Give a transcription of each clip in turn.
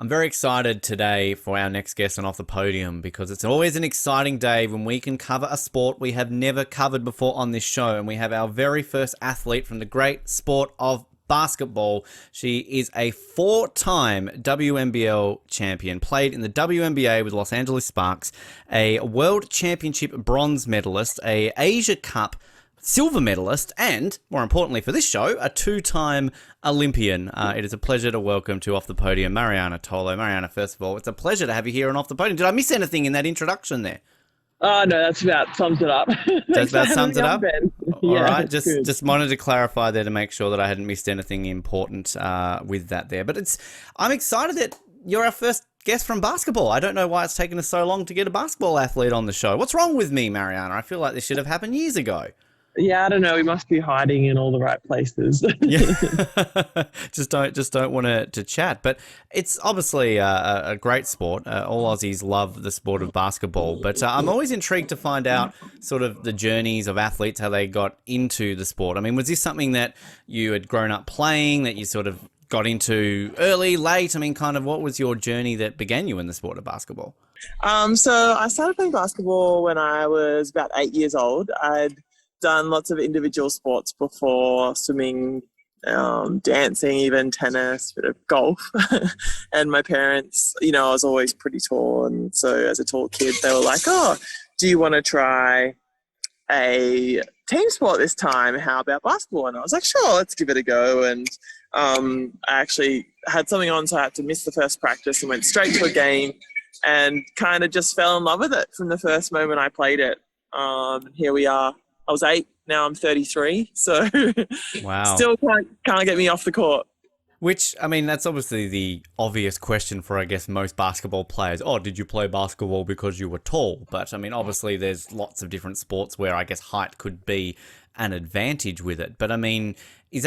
I'm very excited today for our next guest on Off the Podium because it's always an exciting day when we can cover a sport we have never covered before on this show. And we have our very first athlete from the great sport of basketball. She is a four-time WNBL champion, played in the WNBA with Los Angeles Sparks, a World Championship bronze medalist, a Asia Cup silver medalist, and, more importantly for this show, a two-time Olympian. It is a pleasure to welcome to Off the Podium Marianna Tolo. Marianna, first of all, it's a pleasure to have you here on Off the Podium. Did I miss anything in that introduction there? Oh, no, that's about sums it up. That's about sums it up? All Yeah, right, just wanted to clarify there to make sure that I hadn't missed anything important with that there. But I'm excited that you're our first guest from basketball. I don't know why it's taken us so long to get a basketball athlete on the show. What's wrong with me, Marianna? I feel like this should have happened years ago. Yeah, I don't know. We must be hiding in all the right places. Yeah, just don't want to chat. But it's obviously a great sport. All Aussies love the sport of basketball. But I'm always intrigued to find out sort of the journeys of athletes, how they got into the sport. I mean, was this something that you had grown up playing, that you sort of got into early, late? I mean, kind of what was your journey that began you in the sport of basketball? So I started playing basketball when I was about 8 years old. I'd done lots of individual sports before: swimming, dancing, even tennis, bit of golf. And my parents, I was always pretty tall, and so as a tall kid, they were like, "Oh, do you want to try a team sport this time? How about basketball?" And I was like, "Sure, let's give it a go." And I actually had something on, so I had to miss the first practice and went straight to a game, and kind of just fell in love with it from the first moment I played it. Here we are. I was 8, now I'm 33, so Wow. Still can't get me off the court. Which, I mean, that's obviously the obvious question for, I guess, most basketball players. Oh, did you play basketball because you were tall? But, I mean, obviously there's lots of different sports where I guess height could be an advantage with it. But, I mean, do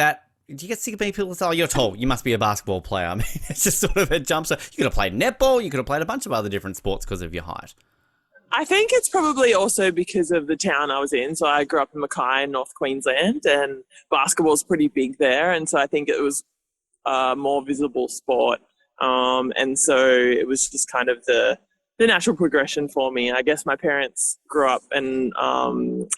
you get sick of people say, "Oh, you're tall, you must be a basketball player"? I mean, it's just sort of a jump. So you could have played netball, you could have played a bunch of other different sports because of your height. I think it's probably also because of the town I was in. So I grew up in Mackay, North Queensland, and basketball's pretty big there. And so I think it was a more visible sport. And so it was just kind of the natural progression for me. I guess my parents grew up and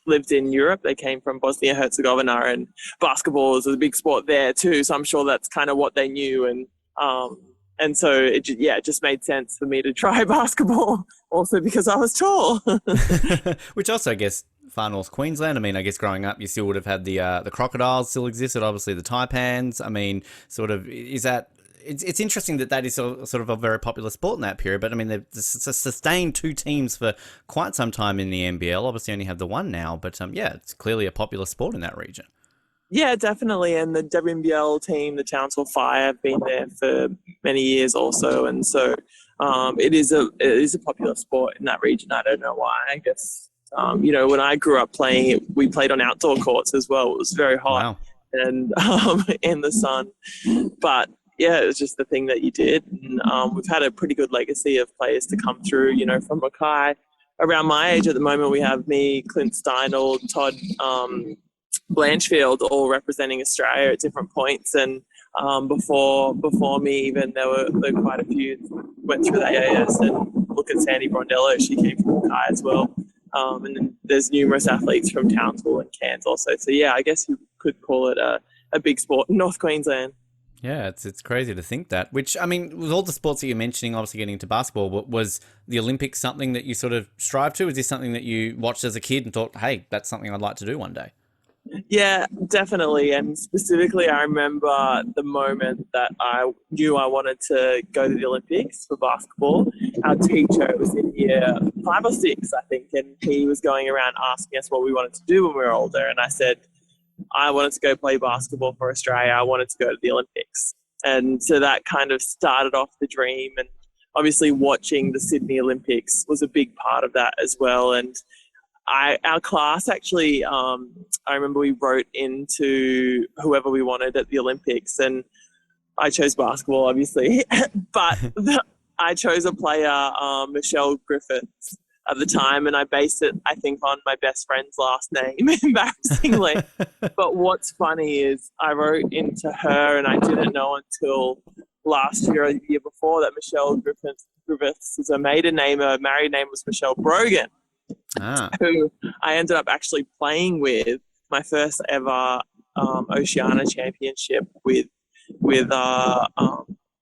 lived in Europe. They came from Bosnia-Herzegovina, and basketball is a big sport there too. So I'm sure that's kind of what they knew. And so it just made sense for me to try basketball, also because I was tall. Which also, I guess, Far North Queensland. I mean, I guess growing up, you still would have had the crocodiles still existed. Obviously, the taipans. I mean, sort of, is that? It's interesting that is sort of a very popular sport in that period. But I mean, they've sustained two teams for quite some time in the NBL. Obviously, only have the one now. But yeah, it's clearly a popular sport in that region. Yeah, definitely. And the WNBL team, the Townsville Fire, have been there for many years also. And so it is a popular sport in that region. I don't know why. I guess, when I grew up playing it, we played on outdoor courts as well. It was very hot. Wow. And in the sun. But yeah, it was just the thing that you did. And we've had a pretty good legacy of players to come through, from Mackay. Around my age at the moment, we have me, Clint Steinel, Todd Blanchfield, all representing Australia at different points. And before me, even there were quite a few went through the AAS. And look at Sandy Brondello, she came from Mackay as well. And then there's numerous athletes from Townsville and Cairns also. So yeah, I guess you could call it a big sport in North Queensland. Yeah, it's crazy to think that. Which, I mean, with all the sports that you're mentioning, obviously getting into basketball, was the Olympics something that you sort of strive to? Was this something that you watched as a kid and thought, hey, that's something I'd like to do one day? Yeah, definitely. And specifically, I remember the moment that I knew I wanted to go to the Olympics for basketball. Our teacher was in year 5 or 6, I think, and he was going around asking us what we wanted to do when we were older. And I said, I wanted to go play basketball for Australia. I wanted to go to the Olympics. And so that kind of started off the dream. And obviously watching the Sydney Olympics was a big part of that as well. And our class actually, I remember we wrote into whoever we wanted at the Olympics, and I chose basketball, obviously, but I chose a player, Michelle Griffiths, at the time, and I based it, I think, on my best friend's last name, embarrassingly. But what's funny is I wrote into her, and I didn't know until last year or the year before that Michelle Griffiths is her maiden name. Her married name was Michelle Brogan, Ah, who I ended up actually playing with my first ever Oceania Championship with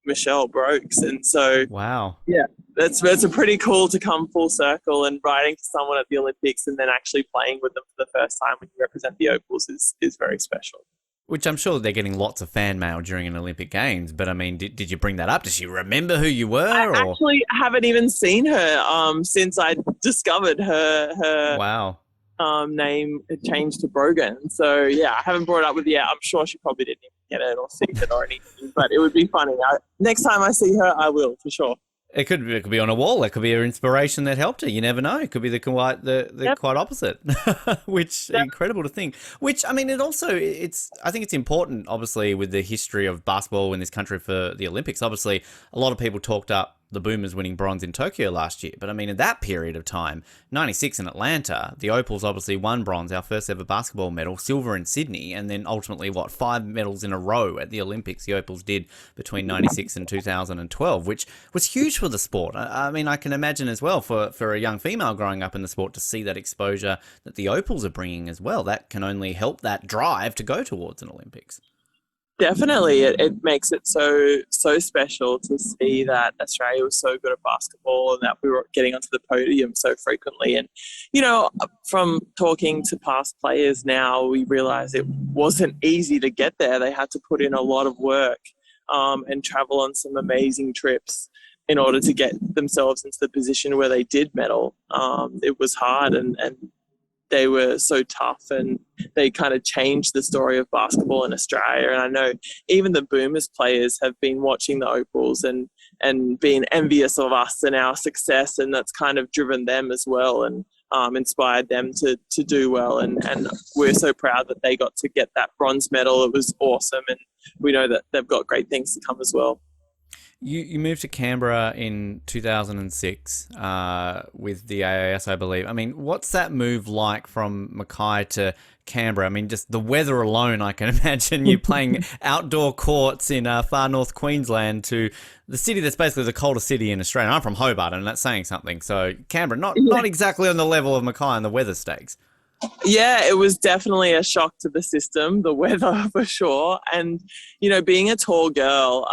Michelle Brokes, and so wow. yeah, that's a pretty cool to come full circle and riding to someone at the Olympics and then actually playing with them for the first time when you represent the Opals is very special. Which I'm sure they're getting lots of fan mail during an Olympic Games, but I mean, did you bring that up? Does she remember who you I were, or? actually haven't even seen her since I discovered her Wow. name had changed to Brogan. So yeah, I haven't brought it up with her yet. I'm sure she probably didn't even get it or see it or anything, but it would be funny. Next time I see her, I will for sure. It could be on a wall. It could be her inspiration that helped her. You never know. It could be the Yep. quite opposite, which Yep. incredible to think. Which I mean, I think it's important, obviously, with the history of basketball in this country for the Olympics. Obviously, a lot of people talked up the Boomers winning bronze in Tokyo last year, but I mean, in that period of time, '96 in Atlanta, the Opals obviously won bronze, our first ever basketball medal, silver in Sydney, and then ultimately 5 medals in a row at the Olympics. The Opals did between '96 and 2012, which was huge for the sport. I mean, I can imagine as well for a young female growing up in the sport to see that exposure that the Opals are bringing as well. That can only help that drive to go towards an Olympics. Definitely, it makes it so special to see that Australia was so good at basketball and that we were getting onto the podium so frequently. And from talking to past players now, we realise it wasn't easy to get there. They had to put in a lot of work and travel on some amazing trips in order to get themselves into the position where they did medal. It was hard and they were so tough, and they kind of changed the story of basketball in Australia. And I know even the Boomers players have been watching the Opals and being envious of us and our success, and that's kind of driven them as well and inspired them to do well. And we're so proud that they got to get that bronze medal. It was awesome, and we know that they've got great things to come as well. You moved to Canberra in 2006 with the AIS, I believe. I mean, what's that move like from Mackay to Canberra? I mean, just the weather alone, I can imagine you playing outdoor courts in far north Queensland to the city that's basically the coldest city in Australia. I'm from Hobart, and that's saying something. So Canberra, not exactly on the level of Mackay and the weather stakes. Yeah, it was definitely a shock to the system, the weather for sure. And, being a tall girl,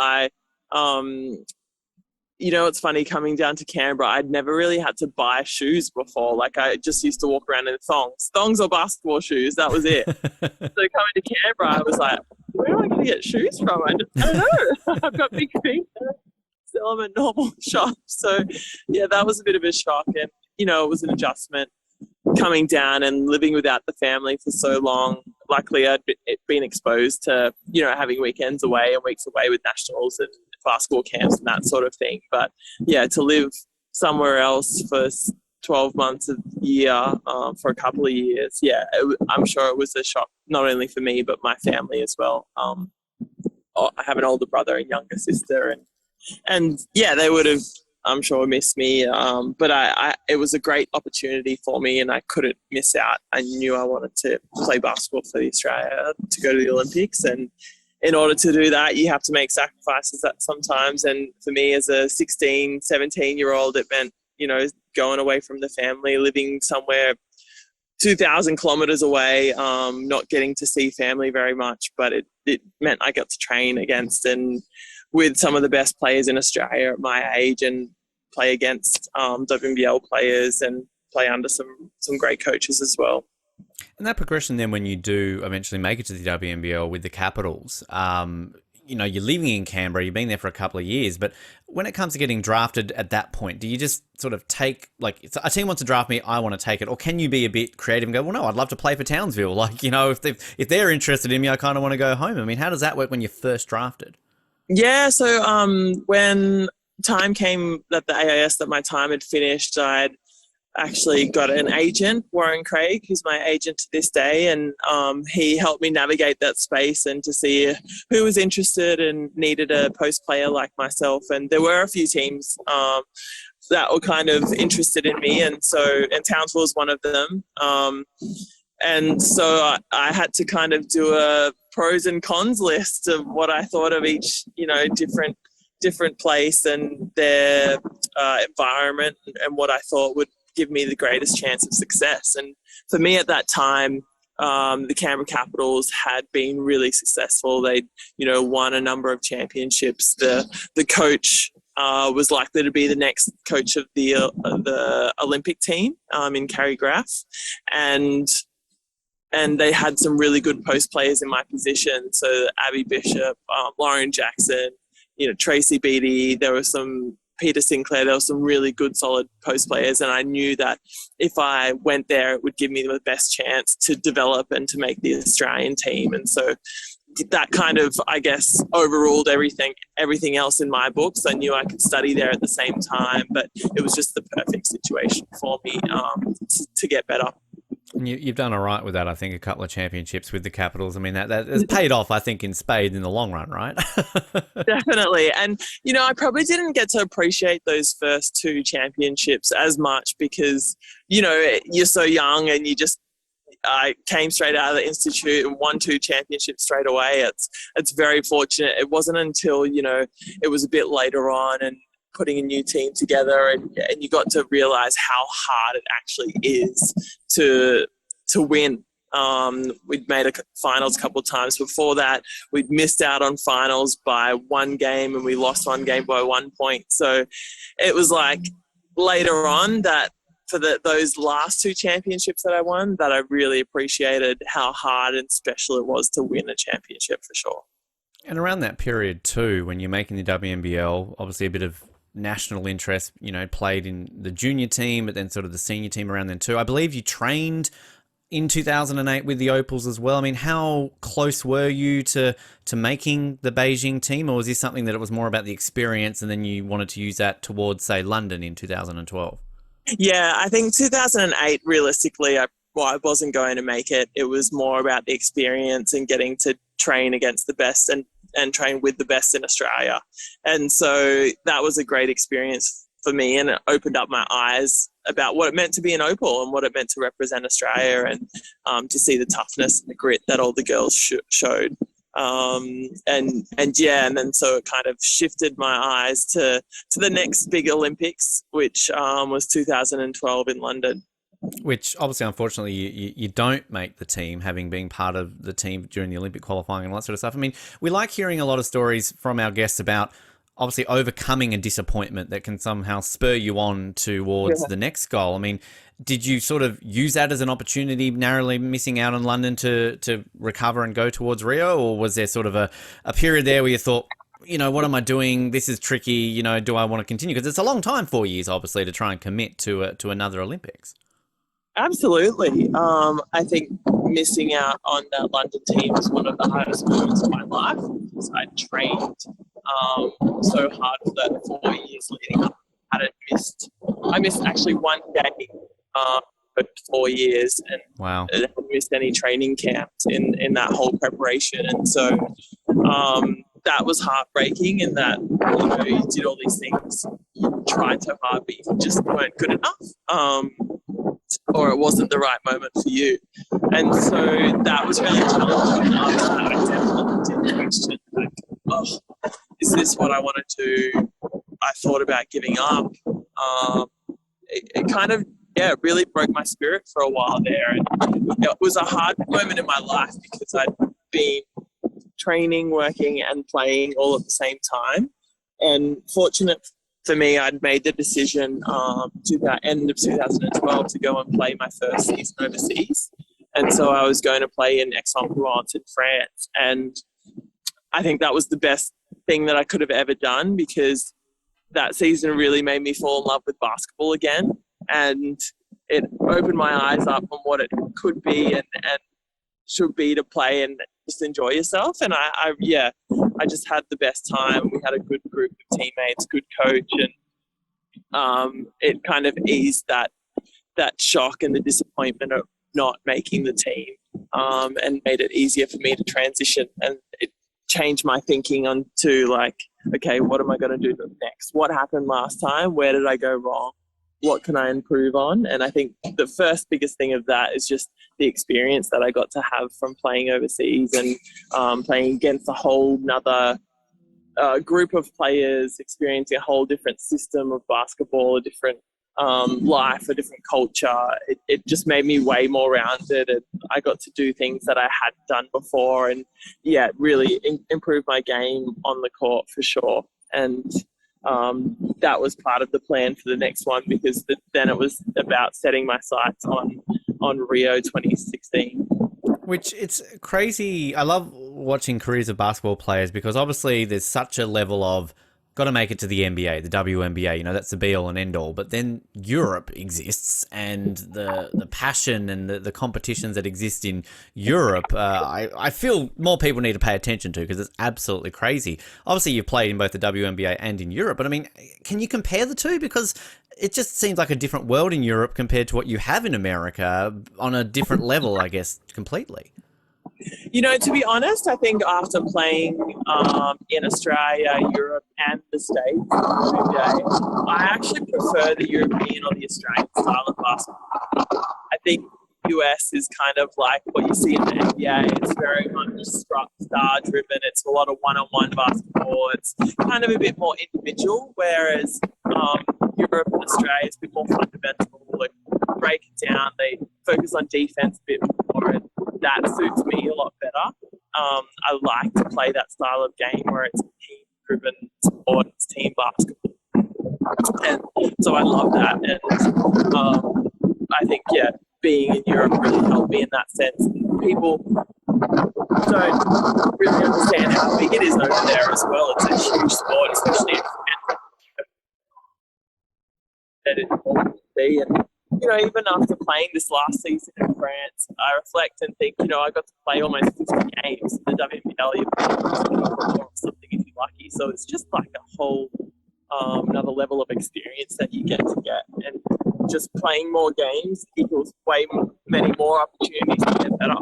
it's funny coming down to Canberra, I'd never really had to buy shoes before. Like I just used to walk around in thongs or basketball shoes. That was it. So coming to Canberra, I was like, where am I going to get shoes from? I don't know. I've got big feet. Sell them at normal shops. So yeah, that was a bit of a shock. And, it was an adjustment coming down and living without the family for so long. Luckily, I'd been exposed to, having weekends away and weeks away with nationals and basketball camps and that sort of thing. But yeah, to live somewhere else for 12 months a year for a couple of years, yeah, I'm sure it was a shock, not only for me, but my family as well. I have an older brother and younger sister, and yeah, they would have, I'm sure, missed me. But it was a great opportunity for me, and I couldn't miss out. I knew I wanted to play basketball for Australia to go to the Olympics, and in order to do that, you have to make sacrifices that sometimes. And for me, as a 16, 17-year-old, it meant, going away from the family, living somewhere 2,000 kilometers away, not getting to see family very much. But it meant I got to train against and with some of the best players in Australia at my age, and play against WNBL players and play under some great coaches as well. And that progression then when you do eventually make it to the WNBL with the Capitals, you're living in Canberra, you've been there for a couple of years, but when it comes to getting drafted at that point, do you just sort of take, like, a team wants to draft me, I want to take it, or can you be a bit creative and go, well, no, I'd love to play for Townsville. Like, if they're interested in me, I kind of want to go home. I mean, how does that work when you're first drafted? Yeah, so when time came that the AIS, that my time had finished, I'd actually got an agent, Warren Craig, who's my agent to this day, and he helped me navigate that space and to see who was interested and needed a post player like myself. And there were a few teams that were kind of interested in me, and Townsville was one of them. And so I had to kind of do a pros and cons list of what I thought of each, different different place and their environment and what I thought would give me the greatest chance of success. And for me at that time, the Canberra Capitals had been really successful. They'd, won a number of championships. The coach was likely to be the next coach of the Olympic team in Carrie Graf, and they had some really good post players in my position. So Abby Bishop, Lauren Jackson, Tracy Beattie. There was some Peter Sinclair. There were some really good, solid post players, and I knew that if I went there, it would give me the best chance to develop and to make the Australian team. And so that kind of, I guess, overruled everything else in my books. I knew I could study there at the same time, but it was just the perfect situation for me to get better. And you've done all right with that, I think, a couple of championships with the Capitals. I mean, that has paid off, I think, in spades in the long run, right? Definitely. And, I probably didn't get to appreciate those first two championships as much because, you're so young and I came straight out of the institute and won 2 championships straight away. It's very fortunate. It wasn't until, it was a bit later on and putting a new team together and you got to realize how hard it actually is to win. We'd made finals a couple of times before that. We'd missed out on finals by 1 game and we lost 1 game by 1 point. So it was like later on that for those last 2 championships that I won that I really appreciated how hard and special it was to win a championship for sure. And around that period too, when you're making the WNBL, obviously a bit of national interest, played in the junior team, but then sort of the senior team around then too. I believe you trained in 2008 with the Opals as well. I mean, how close were you to making the Beijing team, or was this something that it was more about the experience and then you wanted to use that towards, say, London in 2012? Yeah, I think 2008, realistically, I wasn't going to make it. It was more about the experience and getting to train against the best and train with the best in Australia. And so that was a great experience for me, and it opened up my eyes about what it meant to be an Opal and what it meant to represent Australia and to see the toughness and the grit that all the girls showed. And then so it kind of shifted my eyes to the next big Olympics, which was 2012 in London. Which obviously, unfortunately, you don't make the team, having been part of the team during the Olympic qualifying and all that sort of stuff. I mean, we like hearing a lot of stories from our guests about obviously overcoming a disappointment that can somehow spur you on towards the next goal. I mean, did you sort of use that as an opportunity, narrowly missing out on London to recover and go towards Rio? Or was there sort of a period there where you thought, what am I doing? This is tricky. Do I want to continue? Because it's a long time, 4 years, obviously, to try and commit to another Olympics. Absolutely. I think missing out on that London team was one of the hardest moments of my life because I trained so hard for that 4 years leading up. I missed actually 1 day for 4 years and wow. I hadn't missed any training camps in that whole preparation. And so that was heartbreaking in that, you did all these things, you tried so hard, but you just weren't good enough. Or it wasn't the right moment for you. And so that was really challenging. I definitely did question, is this what I want to do? I thought about giving up. It kind of, really broke my spirit for a while there. And it was a hard moment in my life because I'd been training, working and playing all at the same time. And fortunate for me, I'd made the decision to the end of 2012 to go and play my first season overseas. And so I was going to play in Aix-en-Provence in France. And I think that was the best thing that I could have ever done because that season really made me fall in love with basketball again. And it opened my eyes up on what it could be and should be to play and just enjoy yourself. And I just had the best time. We had a good group of teammates, good coach, and it kind of eased that shock and the disappointment of not making the team, and made it easier for me to transition. And it changed my thinking onto like, okay, what am I going to do next? What happened last time? Where did I go wrong? What can I improve on? And I think the first biggest thing of that is just the experience that I got to have from playing overseas and playing against a whole nother group of players experiencing a whole different system of basketball, a different life, a different culture. It just made me way more rounded, and I got to do things that I hadn't done before, and yeah, really improved my game on the court for sure. And that was part of the plan for the next one, because then it was about setting my sights on Rio 2016. Which, it's crazy. I love watching careers of basketball players because obviously there's such a level of got to make it to the NBA, the WNBA, that's the be all and end all. But then Europe exists, and the passion and the competitions that exist in Europe, I feel more people need to pay attention to, because it's absolutely crazy. Obviously, you've played in both the WNBA and in Europe, but I mean, can you compare the two? Because it just seems like a different world in Europe compared to what you have in America, on a different level, I guess, completely. To be honest, I think after playing in Australia, Europe, and the States, I actually prefer the European or the Australian style of basketball. I think US is kind of like what you see in the NBA. It's very much star driven. It's a lot of one-on-one basketball. It's kind of a bit more individual, whereas Europe and Australia is a bit more fundamental. Like, break it down. They focus on defense a bit more, and that suits me a lot better. I like to play that style of game where it's a team-driven sport, it's team basketball, and so I love that. And I think, being in Europe really helped me in that sense. People don't really understand how big it is over there as well. It's a huge sport, especially that it will be. And even after playing this last season in France, I reflect and think, I got to play almost 50 games in the WNBL, or something if you're lucky. So it's just like a whole another level of experience that you get, and just playing more games equals many more opportunities to get better.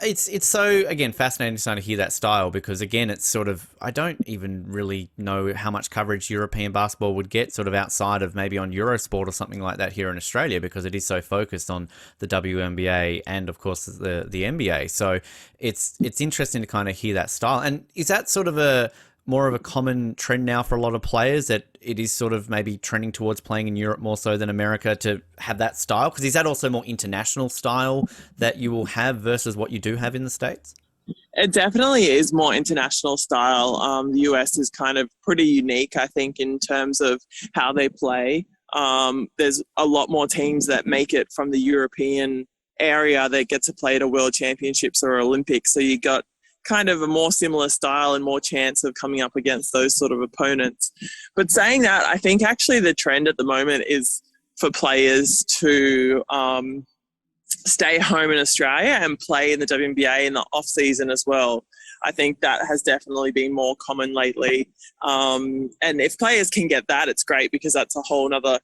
It's so, again, fascinating to hear that style, because again, it's sort of, I don't even really know how much coverage European basketball would get sort of outside of maybe on Eurosport or something like that here in Australia, because it is so focused on the WNBA and of course the NBA. So it's interesting to kind of hear that style. And is that sort of more of a common trend now for a lot of players, that it is sort of maybe trending towards playing in Europe more so than America to have that style? Because is that also more international style that you will have versus what you do have in the States? It definitely is more international style. The US is kind of pretty unique, I think, in terms of how they play. There's a lot more teams that make it from the European area that get to play at a World Championships or Olympics. So you got kind of a more similar style and more chance of coming up against those sort of opponents. But saying that, I think actually the trend at the moment is for players to stay home in Australia and play in the WNBA in the off season as well. I think that has definitely been more common lately. And if players can get that, it's great, because that's a whole nother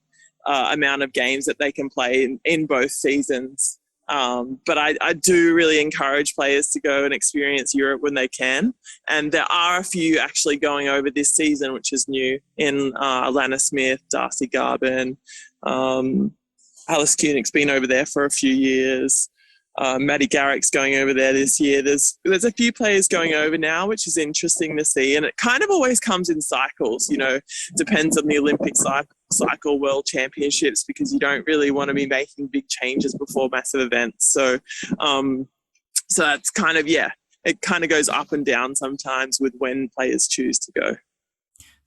amount of games that they can play in both seasons. But I do really encourage players to go and experience Europe when they can. And there are a few actually going over this season, which is new, in Alana Smith, Darcy Garben, Alice Koenig's been over there for a few years. Maddie Garrick's going over there this year. There's a few players going over now, which is interesting to see. And it kind of always comes in cycles, depends on the Olympic cycle, World Championships, because you don't really want to be making big changes before massive events. So that's kind of, it kind of goes up and down sometimes with when players choose to go.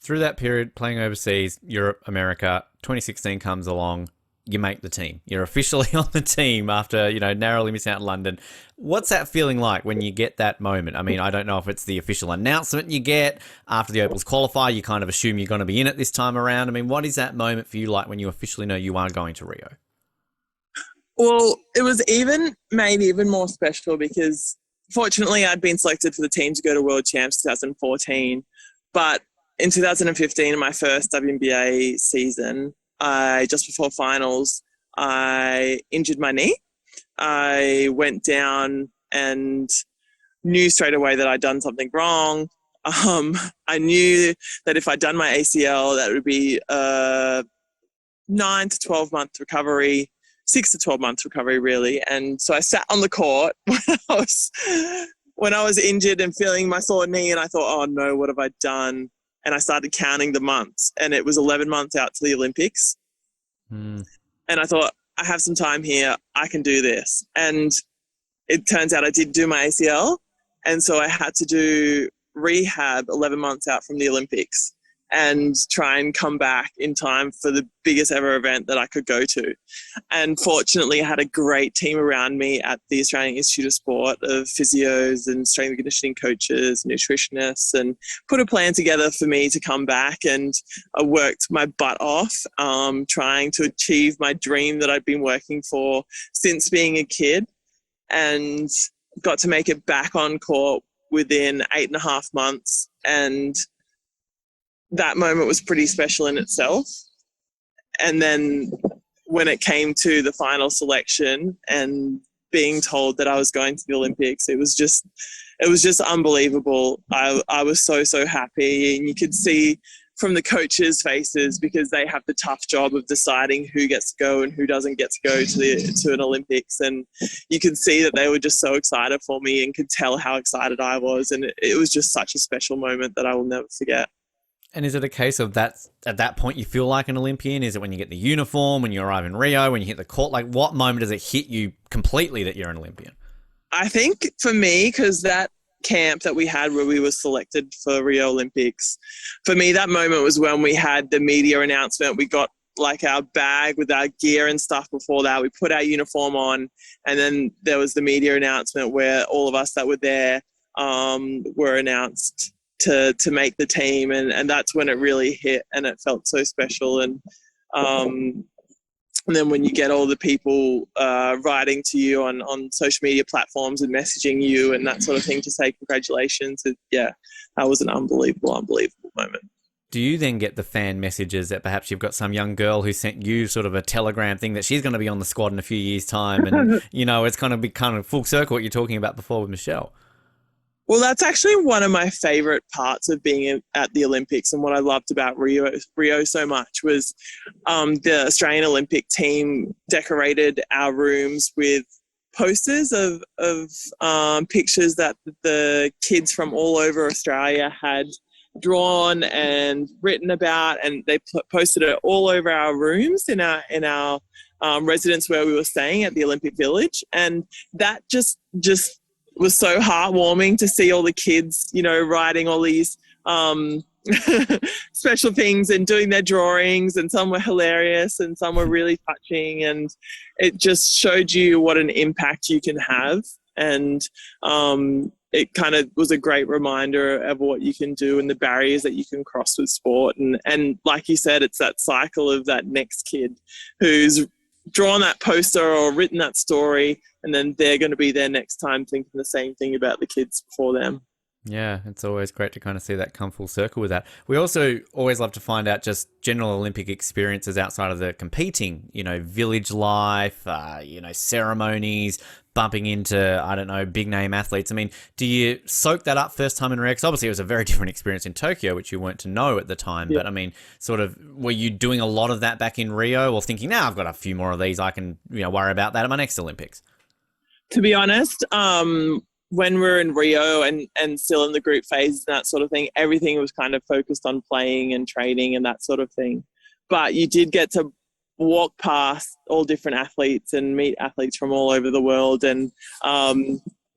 Through that period, playing overseas, Europe, America, 2016 comes along. You make the team. You're officially on the team after, narrowly missing out in London. What's that feeling like when you get that moment? I mean, I don't know if it's the official announcement you get after the Opals qualify. You kind of assume you're going to be in it this time around. I mean, what is that moment for you like when you officially know you are going to Rio? Well, it was maybe even more special, because fortunately I'd been selected for the team to go to World Champs 2014. But in 2015, in my first WNBA season, just before finals, I injured my knee. I went down and knew straight away that I'd done something wrong. I knew that if I'd done my ACL, that would be a 9 to 12 month recovery, 6 to 12 month recovery, really. And so I sat on the court when I was when I was injured and feeling my sore knee, and I thought, oh no, what have I done? And I started counting the months, and it was 11 months out to the Olympics. Mm. And I thought, I have some time here. I can do this. And it turns out I did do my ACL. And so I had to do rehab 11 months out from the Olympics and try and come back in time for the biggest ever event that I could go to. And fortunately, I had a great team around me at the Australian Institute of Sport of physios and strength and conditioning coaches, nutritionists, and put a plan together for me to come back. And I worked my butt off trying to achieve my dream that I'd been working for since being a kid, and got to make it back on court within 8.5 months. And that moment was pretty special in itself. And then when it came to the final selection and being told that I was going to the Olympics, it was just unbelievable. I was so happy, and you could see from the coaches' faces, because they have the tough job of deciding who gets to go and who doesn't get to go to an Olympics. And you could see that they were just so excited for me, and could tell how excited I was. And it was just such a special moment that I will never forget. And is it a case of that at that point you feel like an Olympian? Is it when you get the uniform, when you arrive in Rio, when you hit the court? Like, what moment does it hit you completely that you're an Olympian? I think for me, because that camp that we had where we were selected for Rio Olympics, for me, that moment was when we had the media announcement. We got like our bag with our gear and stuff before that. We put our uniform on, and then there was the media announcement where all of us that were there were announced to make the team, and that's when it really hit, and it felt so special. And then when you get all the people writing to you on social media platforms and messaging you and that sort of thing to say congratulations, that was an unbelievable moment. Do you then get the fan messages that perhaps you've got some young girl who sent you sort of a telegram thing that she's going to be on the squad in a few years' time, and it's kind of full circle what you're talking about before with Michelle? Well, that's actually one of my favorite parts of being at the Olympics, and what I loved about Rio so much was the Australian Olympic team decorated our rooms with posters of pictures that the kids from all over Australia had drawn and written about, and they posted it all over our rooms in our residence where we were staying at the Olympic Village. And that just was so heartwarming to see all the kids, writing all these special things and doing their drawings, and some were hilarious and some were really touching, and it just showed you what an impact you can have. And it kind of was a great reminder of what you can do and the barriers that you can cross with sport. And like you said, it's that cycle of that next kid who's drawn that poster or written that story, and then they're going to be there next time thinking the same thing about the kids before them. Yeah, it's always great to kind of see that come full circle with that. We also always love to find out just general Olympic experiences outside of the competing, village life, ceremonies, bumping into, I don't know, big name athletes. I mean, do you soak that up first time in Rio? Because obviously it was a very different experience in Tokyo, which you weren't to know at the time. Yeah. But I mean, sort of, were you doing a lot of that back in Rio, or thinking, I've got a few more of these, I can, worry about that at my next Olympics? To be honest, when we're in Rio and still in the group phase and that sort of thing, everything was kind of focused on playing and training and that sort of thing. But you did get to walk past all different athletes and meet athletes from all over the world. And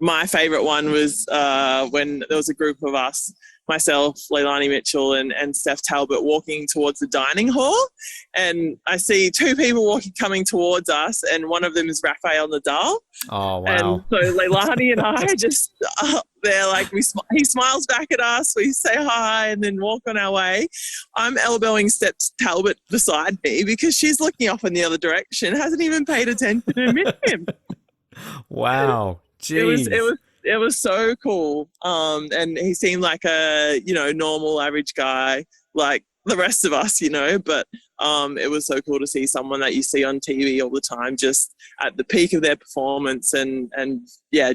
my favorite one was when there was a group of us, myself, Leilani Mitchell and Steph Talbot, walking towards the dining hall. And I see two people coming towards us, and one of them is Rafael Nadal. Oh, wow. And so Leilani and I just, they're like, he smiles back at us, we say hi and then walk on our way. I'm elbowing Steph Talbot beside me because she's looking off in the other direction, hasn't even paid attention to miss him. Wow. Jeez. It was so cool. And he seemed like a, normal average guy, like the rest of us, but it was so cool to see someone that you see on TV all the time, just at the peak of their performance and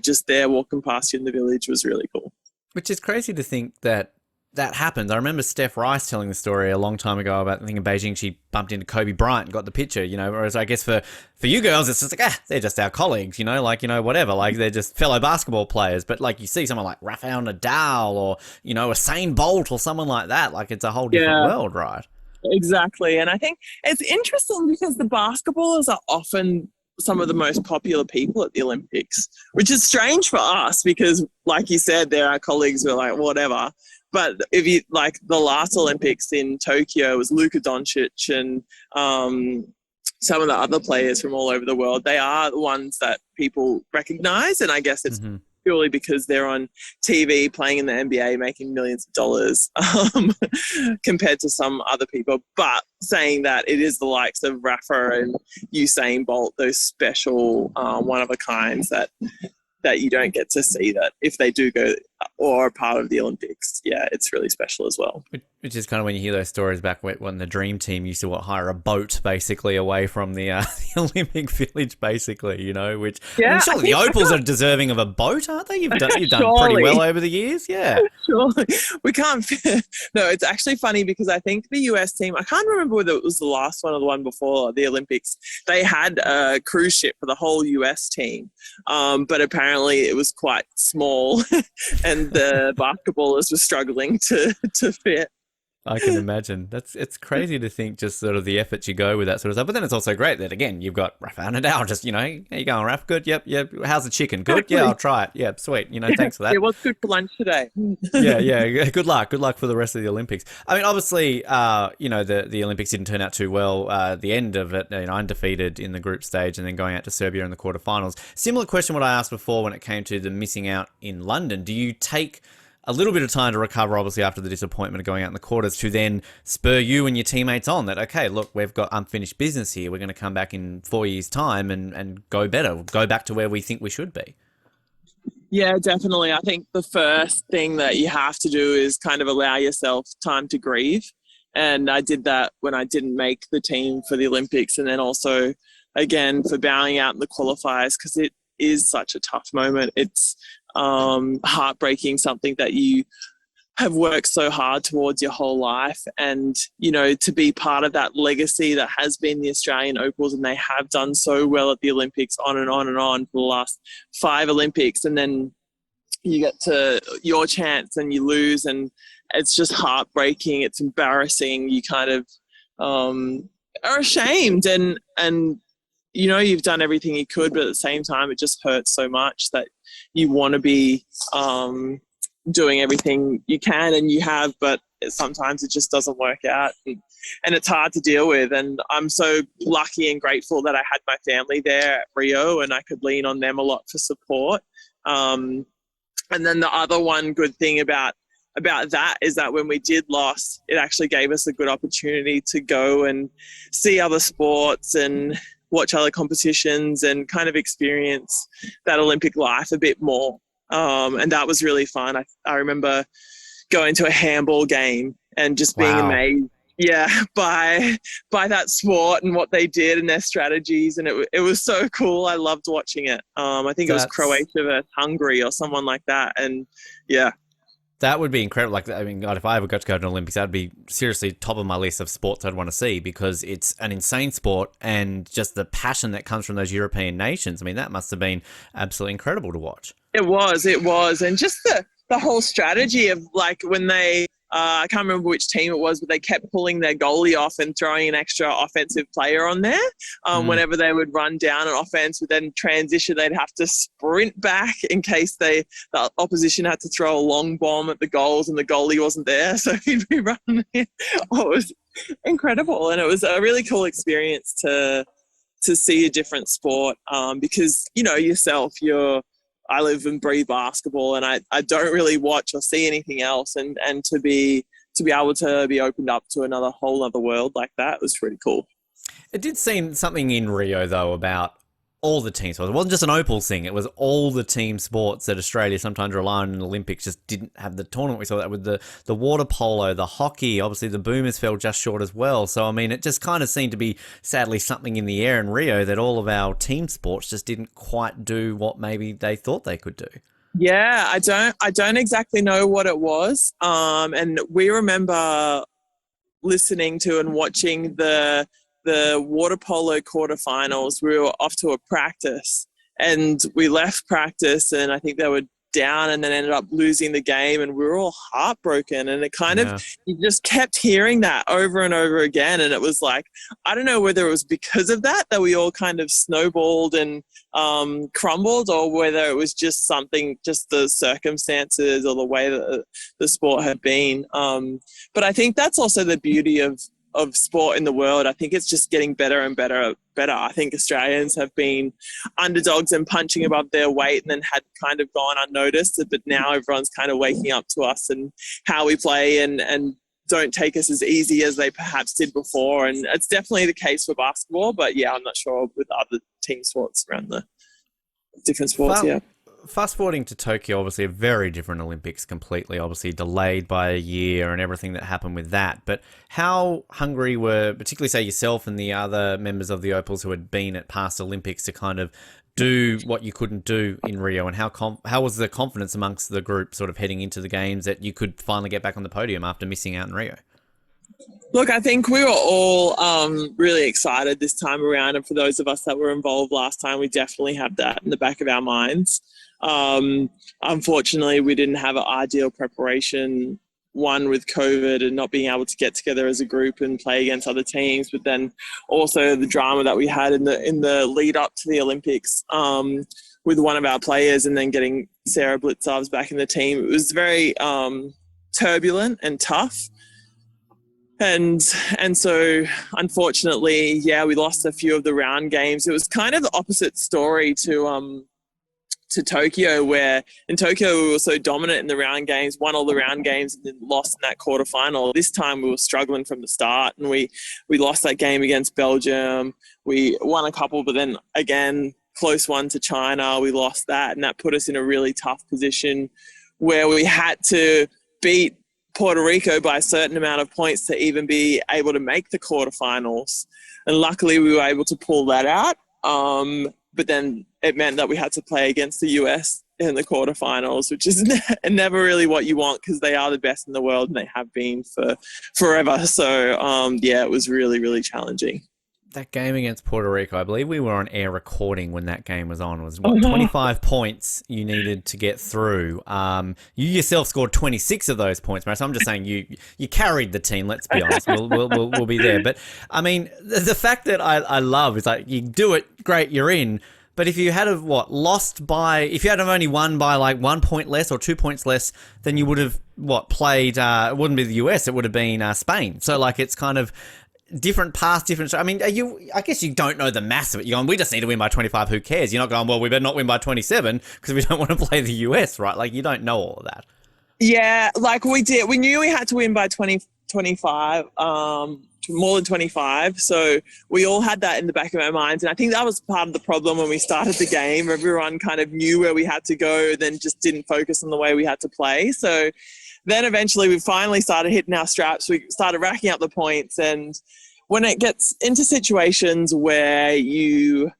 just there walking past you in the village was really cool. Which is crazy to think that, that happens. I remember Steph Rice telling the story a long time ago about, I think in Beijing, she bumped into Kobe Bryant and got the picture, you know, whereas I guess for you girls, it's just like, they're just our colleagues, you know, like, you know, whatever, like they're just fellow basketball players. But like you see someone like Rafael Nadal or, you know, Usain Bolt or someone like that, like it's a whole different world, right? Exactly. And I think it's interesting because the basketballers are often some of the most popular people at the Olympics, which is strange for us because, like you said, they're our colleagues who are like, whatever. But if you like the last Olympics in Tokyo was Luka Doncic and some of the other players from all over the world, they are the ones that people recognize. And I guess it's purely because they're on TV playing in the NBA, making millions of dollars compared to some other people. But saying that, it is the likes of Rafa and Usain Bolt, those special one-of-a-kinds that you don't get to see, that if they do go or are part of the Olympics, yeah, it's really special as well. Which is kind of when you hear those stories back when the Dream Team used to hire a boat basically away from the Olympic Village, basically, you know, which surely the Opals are deserving of a boat, aren't they? You've done pretty well over the years, yeah. Surely. We can't. No, it's actually funny because I think the US team, I can't remember whether it was the last one or the one before the Olympics, they had a cruise ship for the whole US team, but apparently it was quite small and the basketballers were struggling to fit. I can imagine. It's crazy to think just sort of the efforts you go with that sort of stuff. But then it's also great that, again, you've got Rafael Nadal just, you know, how you going, Raf? Good? Yep. How's the chicken? Good? Exactly. Yeah, I'll try it. Yep, sweet. You know, thanks for that. Yeah, what's good for lunch today? Yeah. Good luck. Good luck for the rest of the Olympics. I mean, obviously, you know, the Olympics didn't turn out too well. The end of it, you know, undefeated in the group stage and then going out to Serbia in the quarterfinals. Similar question what I asked before when it came to the missing out in London. Do you take a little bit of time to recover, obviously, after the disappointment of going out in the quarters, to then spur you and your teammates on that, okay, look, we've got unfinished business here. We're going to come back in 4 years' time and go better, go back to where we think we should be? Yeah, definitely. I think the first thing that you have to do is kind of allow yourself time to grieve. And I did that when I didn't make the team for the Olympics, and then also, again, for bowing out in the qualifiers, because it is such a tough moment. It's heartbreaking, something that you have worked so hard towards your whole life, and you know, to be part of that legacy that has been the Australian Opals, and they have done so well at the Olympics on and on and on for the last 5 Olympics, and then you get to your chance and you lose, and it's just heartbreaking. It's embarrassing. You kind of are ashamed, and you know, you've done everything you could, but at the same time, it just hurts so much that you want to be doing everything you can and you have, but sometimes it just doesn't work out. And it's hard to deal with. And I'm so lucky and grateful that I had my family there at Rio and I could lean on them a lot for support. And then the other one good thing about that is that when we did lose, it actually gave us a good opportunity to go and see other sports and watch other competitions and kind of experience that Olympic life a bit more. And that was really fun. I remember going to a handball game and just being amazed, by that sport and what they did and their strategies. And it was so cool. I loved watching it. I think it was Croatia versus Hungary or someone like that. And yeah. That would be incredible. Like, I mean, God, if I ever got to go to the Olympics, that'd be seriously top of my list of sports I'd want to see, because it's an insane sport and just the passion that comes from those European nations. I mean, that must have been absolutely incredible to watch. It was. And just the whole strategy of like when they, I can't remember which team it was, but they kept pulling their goalie off and throwing an extra offensive player on there. Whenever they would run down an offense, but then transition, they'd have to sprint back in case the opposition had to throw a long bomb at the goals and the goalie wasn't there. So he'd be running. It was incredible. And it was a really cool experience to see a different sport, because, you know, yourself, I live and breathe basketball, and I don't really watch or see anything else, and to be able to be opened up to another whole other world like that was pretty cool. It did seem something in Rio though about all the team sports. It wasn't just an Opals thing. It was all the team sports that Australia sometimes rely on in the Olympics just didn't have the tournament. We saw that with the water polo, the hockey. Obviously, the Boomers fell just short as well. So, I mean, it just kind of seemed to be, sadly, something in the air in Rio that all of our team sports just didn't quite do what maybe they thought they could do. Yeah, I don't exactly know what it was. And we remember listening to and watching the water polo quarterfinals. We were off to a practice, and we left practice, and I think they were down, and then ended up losing the game, and we were all heartbroken. And it kind of, Yeah. you just kept hearing that over and over again, and it was like, I don't know whether it was because of that we all kind of snowballed and crumbled, or whether it was just something, just the circumstances or the way that the sport had been. But I think that's also the beauty of sport in the world. I think it's just getting better and better. I think Australians have been underdogs and punching above their weight, and then had kind of gone unnoticed. But now everyone's kind of waking up to us and how we play, and don't take us as easy as they perhaps did before. And it's definitely the case for basketball. But yeah, I'm not sure with other team sports around the different sports. Yeah. Fast forwarding to Tokyo, obviously a very different Olympics completely, obviously delayed by a year and everything that happened with that. But how hungry were, particularly say yourself and the other members of the Opals who had been at past Olympics, to kind of do what you couldn't do in Rio? And how was the confidence amongst the group sort of heading into the games that you could finally get back on the podium after missing out in Rio? Look, I think we were all really excited this time around. And for those of us that were involved last time, we definitely have that in the back of our minds. Unfortunately, we didn't have an ideal preparation, one with COVID and not being able to get together as a group and play against other teams, but then also the drama that we had in the lead up to the Olympics with one of our players, and then getting Sarah Blitzovs back in the team. It was very turbulent and tough. And so, unfortunately, yeah, we lost a few of the round games. It was kind of the opposite story to Tokyo, where in Tokyo we were so dominant in the round games, won all the round games, and then lost in that quarterfinal. This time we were struggling from the start, and we lost that game against Belgium. We won a couple, but then again, close one to China. We lost that, and that put us in a really tough position where we had to beat Puerto Rico by a certain amount of points to even be able to make the quarterfinals. And luckily we were able to pull that out. But then it meant that we had to play against the US in the quarterfinals, which is never really what you want, because they are the best in the world and they have been for forever. So yeah, it was really, really challenging. That game against Puerto Rico, I believe we were on air recording when that game was on. It was what, 25 points you needed to get through. You yourself scored 26 of those points, Maris. I'm just saying you carried the team. Let's be honest. We'll be there. But I mean, the fact that I love is, like, you do it, great, you're in. But if you had if you had only won by like 1 point less or 2 points less, then you would have played. It wouldn't be the US. It would have been Spain. So like, it's kind of different paths, different. I mean, I guess you don't know the mass of it. You're going, we just need to win by 25. Who cares? You're not going, well, we better not win by 27 because we don't want to play the US, right? Like, you don't know all of that. Yeah, like we did. We knew we had to win by 25, more than 25. So we all had that in the back of our minds. And I think that was part of the problem when we started the game. Everyone kind of knew where we had to go, then just didn't focus on the way we had to play. So then eventually we finally started hitting our straps. We started racking up the points. And when it gets into situations where you,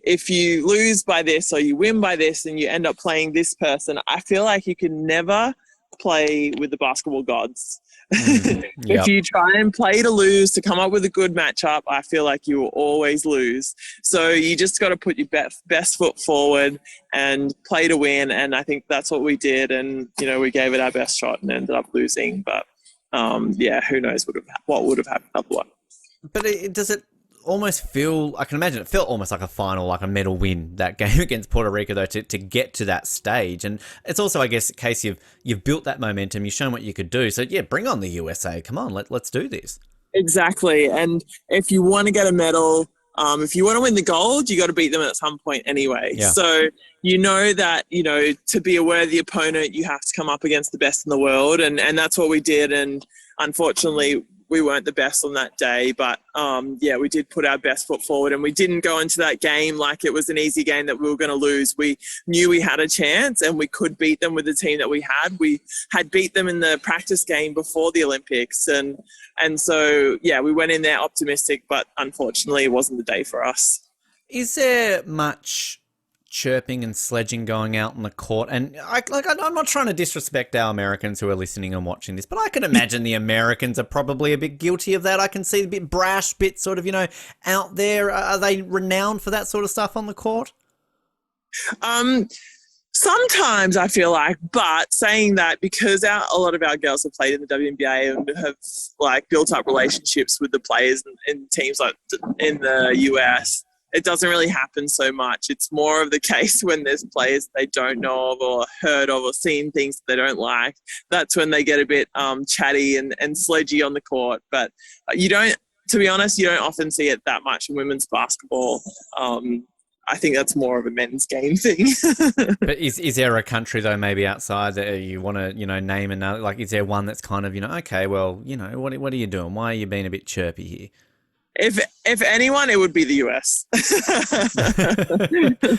if you lose by this or you win by this and you end up playing this person, I feel like you can never play with the basketball gods. Yep. If you try and play to lose, to come up with a good matchup, I feel like you will always lose. So you just got to put your best foot forward and play to win. And I think that's what we did. And, we gave it our best shot and ended up losing. But yeah, who knows what would have happened otherwise. But does it almost feel, I can imagine it felt almost like a final, like a medal win, that game against Puerto Rico, though, to get to that stage. And it's also, I guess, a case you've built that momentum, you've shown what you could do. So yeah, bring on the USA. Come on, let's do this. Exactly. And if you want to get a medal, if you want to win the gold, you got to beat them at some point anyway. Yeah. So that, to be a worthy opponent, you have to come up against the best in the world. And that's what we did. And unfortunately, we weren't the best on that day, but yeah, we did put our best foot forward, and we didn't go into that game like it was an easy game that we were going to lose. We knew we had a chance and we could beat them with the team that we had. We had beat them in the practice game before the Olympics. And so, yeah, we went in there optimistic, but unfortunately it wasn't the day for us. Is there much chirping and sledging going out on the court. And I'm not trying to disrespect our Americans who are listening and watching this, but I can imagine the Americans are probably a bit guilty of that. I can see a bit brash, bit sort of, out there. Are they renowned for that sort of stuff on the court? Sometimes I feel like, but saying that, because a lot of our girls have played in the WNBA and have built up relationships with the players in teams like in the US, it doesn't really happen so much. It's more of the case when there's players they don't know of or heard of or seen things they don't like. That's when they get a bit chatty and sledgy on the court. But to be honest, you don't often see it that much in women's basketball. I think that's more of a men's game thing. But is there a country, though, maybe outside that you want to, name another? Like, is there one that's kind of, okay, well, what are you doing? Why are you being a bit chirpy here? If anyone, it would be the US.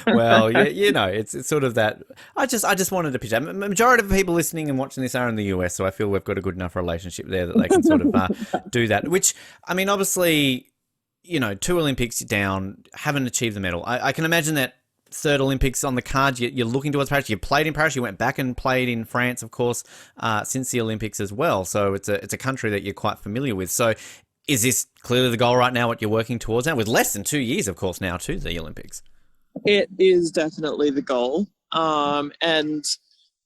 Well, it's sort of that. I just wanted to pitch that. Majority of the people listening and watching this are in the US, so I feel we've got a good enough relationship there that they can sort of do that. Which, I mean, obviously, 2 Olympics down, haven't achieved the medal. I can imagine that third Olympics on the cards. You're looking towards Paris. You played in Paris. You went back and played in France, of course, since the Olympics as well. So it's a country that you're quite familiar with. So is this clearly the goal right now, what you're working towards now, with less than 2 years, of course, now to the Olympics? It is definitely the goal. And,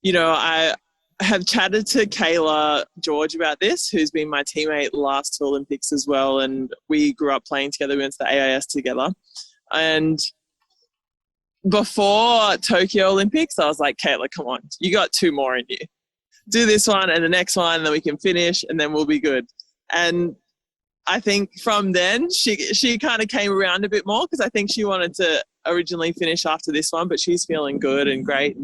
I have chatted to Kayla George about this, who's been my teammate last 2 Olympics as well. And we grew up playing together. We went to the AIS together. And before Tokyo Olympics, I was like, Kayla, come on, you got 2 more in you. Do this one and the next one, and then we can finish, and then we'll be good. And I think from then she kind of came around a bit more, because I think she wanted to originally finish after this one, but she's feeling good and great.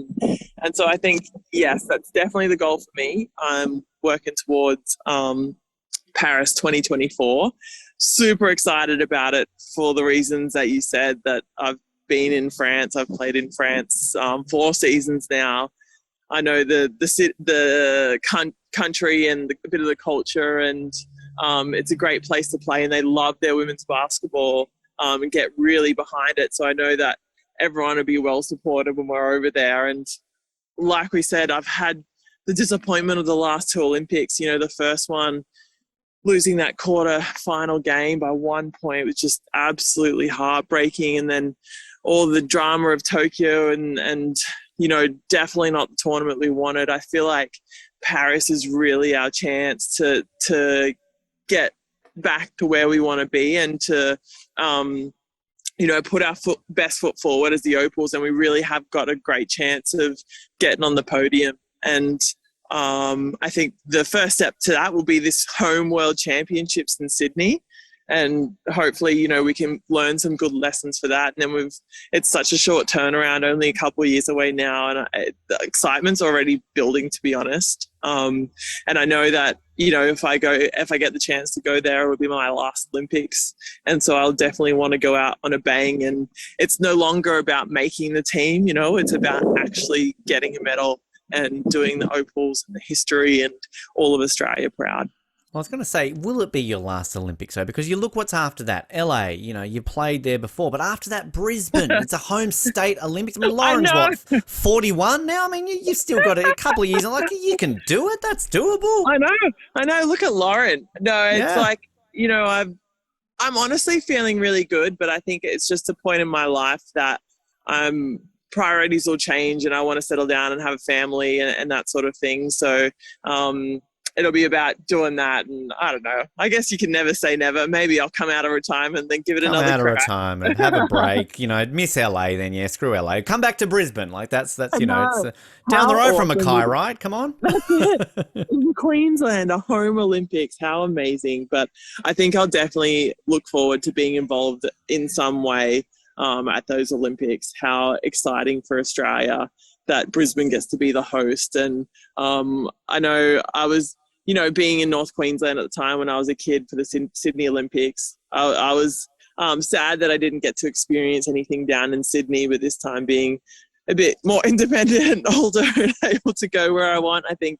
And so I think, yes, that's definitely the goal for me. I'm working towards Paris 2024. Super excited about it for the reasons that you said, that I've been in France. I've played in France 4 seasons now. I know the country and a bit of the culture, and it's a great place to play, and they love their women's basketball and get really behind it. So I know that everyone will be well supported when we're over there. And like we said, I've had the disappointment of the last 2 Olympics. The first one, losing that quarter final game by 1 point, was just absolutely heartbreaking. And then all the drama of Tokyo and definitely not the tournament we wanted. I feel like Paris is really our chance to get back to where we want to be, and to put our best foot forward as the Opals. And we really have got a great chance of getting on the podium. And I think the first step to that will be this home World Championships in Sydney. And hopefully, we can learn some good lessons for that. And then it's such a short turnaround, only a couple of years away now. And the excitement's already building, to be honest. And I know that, if I get the chance to go there, it will be my last Olympics. And so I'll definitely want to go out on a bang. And it's no longer about making the team, it's about actually getting a medal and doing the Opals and the history and all of Australia proud. I was going to say, will it be your last Olympics, though? Because you look what's after that. LA, you played there before, but after that, Brisbane. It's a home state Olympics. I mean, Lauren's 41 now? I mean, you've still got a couple of years. I'm like, you can do it. That's doable. I know. Look at Lauren. No, it's like, I'm honestly feeling really good, but I think it's just a point in my life that priorities will change, and I want to settle down and have a family and that sort of thing. So, it'll be about doing that. And I don't know, I guess you can never say never. Maybe I'll come out of retirement and then give it another crack. Come out of retirement, have a break, miss LA then, screw LA. Come back to Brisbane. Like that's it's down the road from Mackay, right? Come on. That's it. In Queensland, a home Olympics. How amazing. But I think I'll definitely look forward to being involved in some way at those Olympics. How exciting for Australia that Brisbane gets to be the host. And I know I was, being in North Queensland at the time when I was a kid for the Sydney Olympics, I was sad that I didn't get to experience anything down in Sydney, but this time being a bit more independent, older, and able to go where I want, I think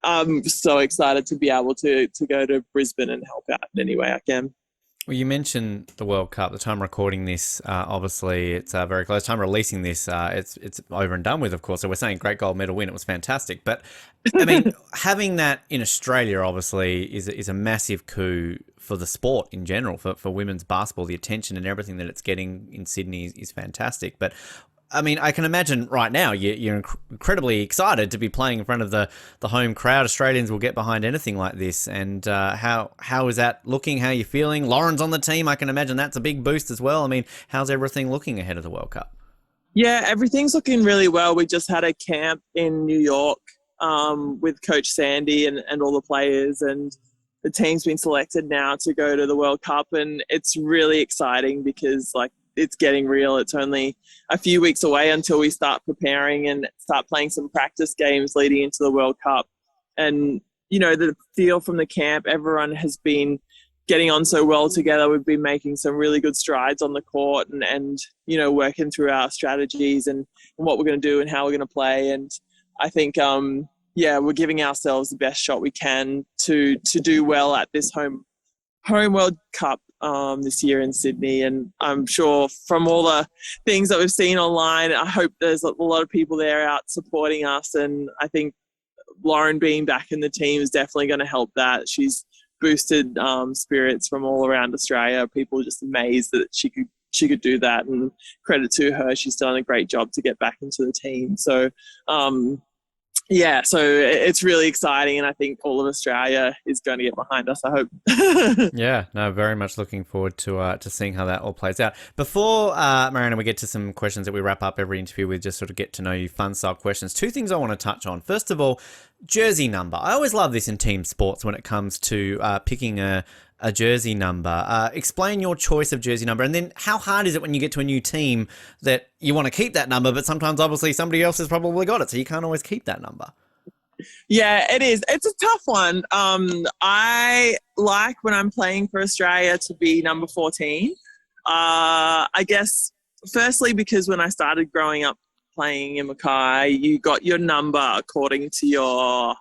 I'm so excited to be able to go to Brisbane and help out in any way I can. Well, you mentioned the World Cup. The time recording this, obviously, it's very close. Time releasing this, it's over and done with, of course. So we're saying great gold medal win. It was fantastic. But, I mean, having that in Australia, obviously, is a massive coup for the sport in general, for women's basketball. The attention and everything that it's getting in Sydney is fantastic. But I mean, I can imagine right now you're incredibly excited to be playing in front of the home crowd. Australians will get behind anything like this. And how is that looking? How are you feeling? Lauren's on the team. I can imagine that's a big boost as well. I mean, how's everything looking ahead of the World Cup? Yeah, everything's looking really well. We just had a camp in New York with Coach Sandy and all the players, and the team's been selected now to go to the World Cup. And it's really exciting because, like, it's getting real. It's only a few weeks away until we start preparing and start playing some practice games leading into the World Cup. And, you know, the feel from the camp, everyone has been getting on so well together. We've been making some really good strides on the court and you know, working through our strategies and what we're going to do and how we're going to play. And I think, we're giving ourselves the best shot we can to do well at this home World Cup this year in Sydney. And I'm sure from all the things that we've seen online, I hope there's a lot of people there out supporting us. And I think Lauren being back in the team is definitely going to help that. She's boosted spirits from all around Australia. People are just amazed that she could do that, and credit to her. She's done a great job to get back into the team. So so it's really exciting, and I think all of Australia is going to get behind us, I hope. Yeah, no, very much looking forward to seeing how that all plays out. Before, Marianna, we get to some questions that we wrap up every interview with, just sort of get to know you, fun style questions. Two things I want to touch on. First of all, jersey number. I always love this in team sports when it comes to picking a jersey number. Explain your choice of jersey number, and then how hard is it when you get to a new team that you want to keep that number, but sometimes obviously somebody else has probably got it, so you can't always keep that number. Yeah, it is. It's a tough one. I like when I'm playing for Australia to be number 14. I guess firstly because when I started growing up playing in Mackay, you got your number according to your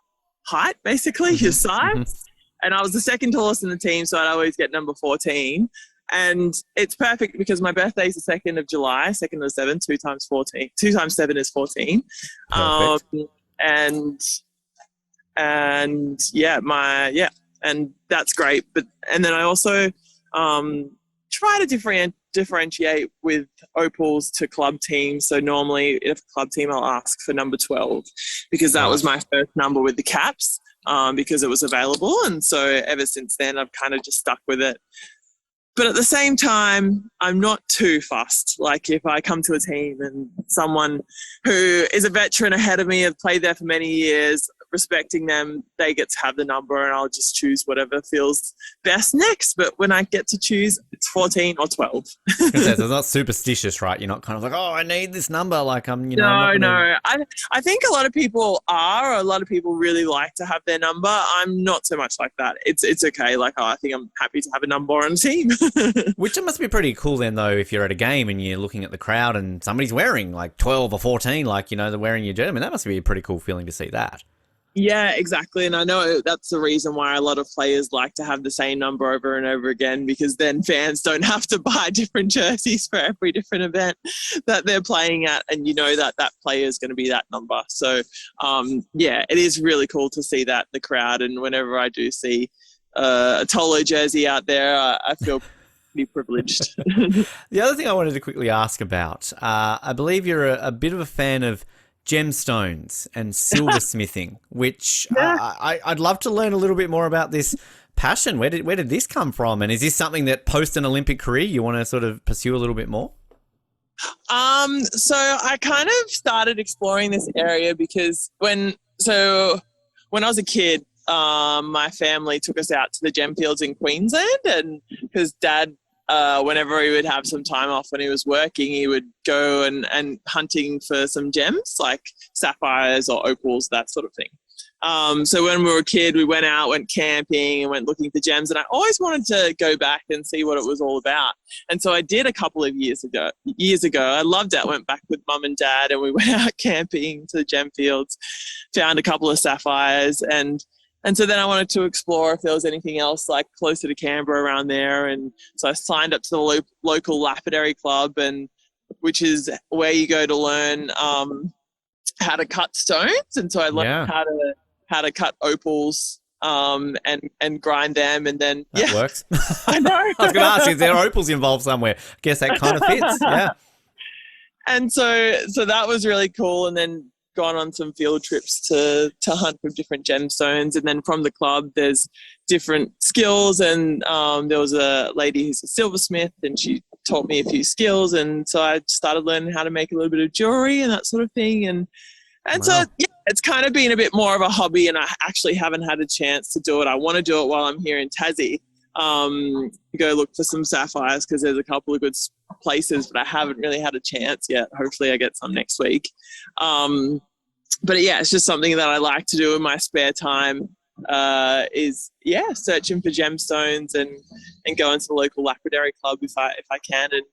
height, basically, your size. And I was the second tallest in the team, so I'd always get number 14. And it's perfect because my birthday is the 2nd of July, 2nd of 7, 2 times 14. 2 times 7 is 14. And that's great. And then I also try to differentiate with Opals to club teams. So normally if a club team, I'll ask for number 12 because that was my first number with the Caps. Because it was available. And so ever since then, I've kind of just stuck with it. But at the same time, I'm not too fussed. Like if I come to a team and someone who is a veteran ahead of me, have played there for many years, respecting them, they get to have the number and I'll just choose whatever feels best next. But when I get to choose, it's 14 or 12. So it's not superstitious, right? You're not kind of like, oh, I need this number. Like I'm, No. I think a lot of people are. A lot of people really like to have their number. I'm not so much like that. It's okay. Like, I think I'm happy to have a number on a team. Which it must be pretty cool then, though, if you're at a game and you're looking at the crowd and somebody's wearing like 12 or 14, like, you know, they're wearing your jersey. I mean, that must be a pretty cool feeling to see that. Yeah, exactly. And I know that's the reason why a lot of players like to have the same number over and over again, because then fans don't have to buy different jerseys for every different event that they're playing at. And you know that player is going to be that number. So, it is really cool to see that, the crowd. And whenever I do see a Tolo jersey out there, I feel pretty privileged. The other thing I wanted to quickly ask about, I believe you're a bit of a fan of gemstones and silversmithing, which I'd love to learn a little bit more about this passion. Where did this come from? And is this something that post an Olympic career you want to sort of pursue a little bit more? So I kind of started exploring this area because when I was a kid, my family took us out to the gem fields in Queensland, and because Dad, whenever he would have some time off when he was working, he would go and hunting for some gems like sapphires or opals, that sort of thing. So when we were a kid, we went camping and went looking for gems, and I always wanted to go back and see what it was all about. And so I did a couple of years ago. I loved it. I went back with Mum and Dad and we went out camping to the gem fields, found a couple of sapphires, and And so then I wanted to explore if there was anything else like closer to Canberra around there. And so I signed up to the local lapidary club, and which is where you go to learn how to cut stones. And so I learned how to cut opals and grind them, and then that works. I know. I was going to ask, is there opals involved somewhere? I guess that kind of fits. Yeah. And so that was really cool. And then gone on some field trips to hunt for different gemstones. And then from the club, there's different skills. And there was a lady who's a silversmith, and she taught me a few skills. And so I started learning how to make a little bit of jewelry and that sort of thing. And so, yeah, it's kind of been a bit more of a hobby, and I actually haven't had a chance to do it. I want to do it while I'm here in Tassie. Go look for some sapphires because there's a couple of good places, but I haven't really had a chance yet. Hopefully I get some next week. But yeah, it's just something that I like to do in my spare time, is searching for gemstones and going to the local lapidary club if I can, and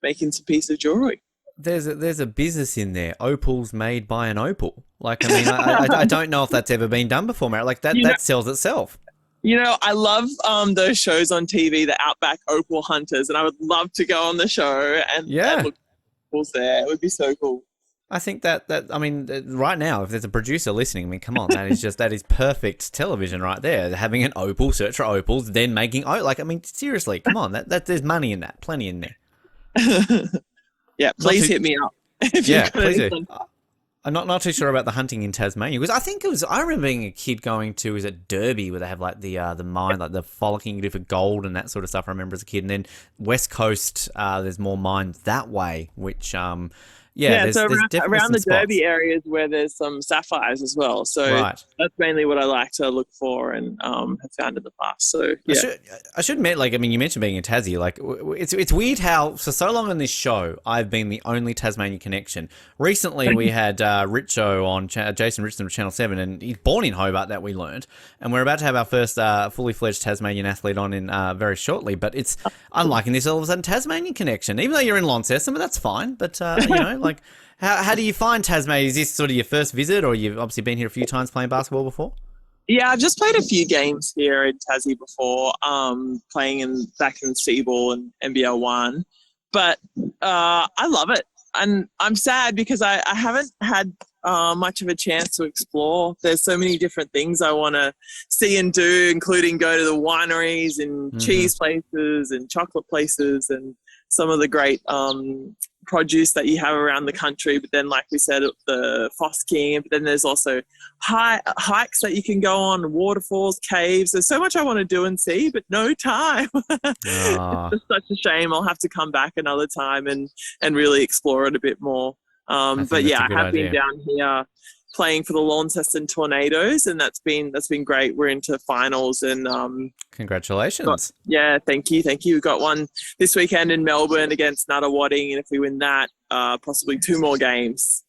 making some piece of jewelry. There's a business in there, opals made by an opal. Like, I mean, I don't know if that's ever been done before, Mary. Like that sells itself. I love those shows on TV, the Outback Opal Hunters, and I would love to go on the show and look for opals there. It would be so cool. I think that I mean, right now, if there's a producer listening, I mean, come on, that is perfect television right there. Having an opal, search for opals, then making seriously, come on, that there's money in that, plenty in there. Yeah, please hit me up. Please do. I'm not too sure about the hunting in Tasmania, because I remember being a kid going to, is it Derby, where they have like the mine, like the frolicking, you do for gold and that sort of stuff. I remember as a kid, and then West Coast, there's more mines that way, which there's around the spots. Derby areas where there's some sapphires as well. So that's mainly what I like to look for and have found in the past. So yeah, I should admit, like, I mean, you mentioned being in Tassie. Like, it's weird how for so long on this show I've been the only Tasmanian connection. Recently we had Richo on Jason Richardson of Channel 7, and he's born in Hobart, that we learned, and we're about to have our first fully fledged Tasmanian athlete on in very shortly. But it's unlike in this all of a sudden Tasmanian connection, even though you're in Launceston, but that's fine. But like, how do you find Tasmania? Is this sort of your first visit, or you've obviously been here a few times playing basketball before? Yeah, I've just played a few games here in Tassie before, playing back in C-ball and NBL 1. But I love it. And I'm sad because I haven't had much of a chance to explore. There's so many different things I want to see and do, including go to the wineries and cheese places and chocolate places and some of the great produce that you have around the country. But then, like we said, the Foss King, but then there's also hikes that you can go on, waterfalls, caves. There's so much I want to do and see, but no time. It's just such a shame. I'll have to come back another time and really explore it a bit more. But yeah, I have been down here playing for the Launceston Tornadoes, and that's been great. We're into finals, and congratulations. Thank you. We've got one this weekend in Melbourne against Nuttawading, and if we win that, possibly 2 more games.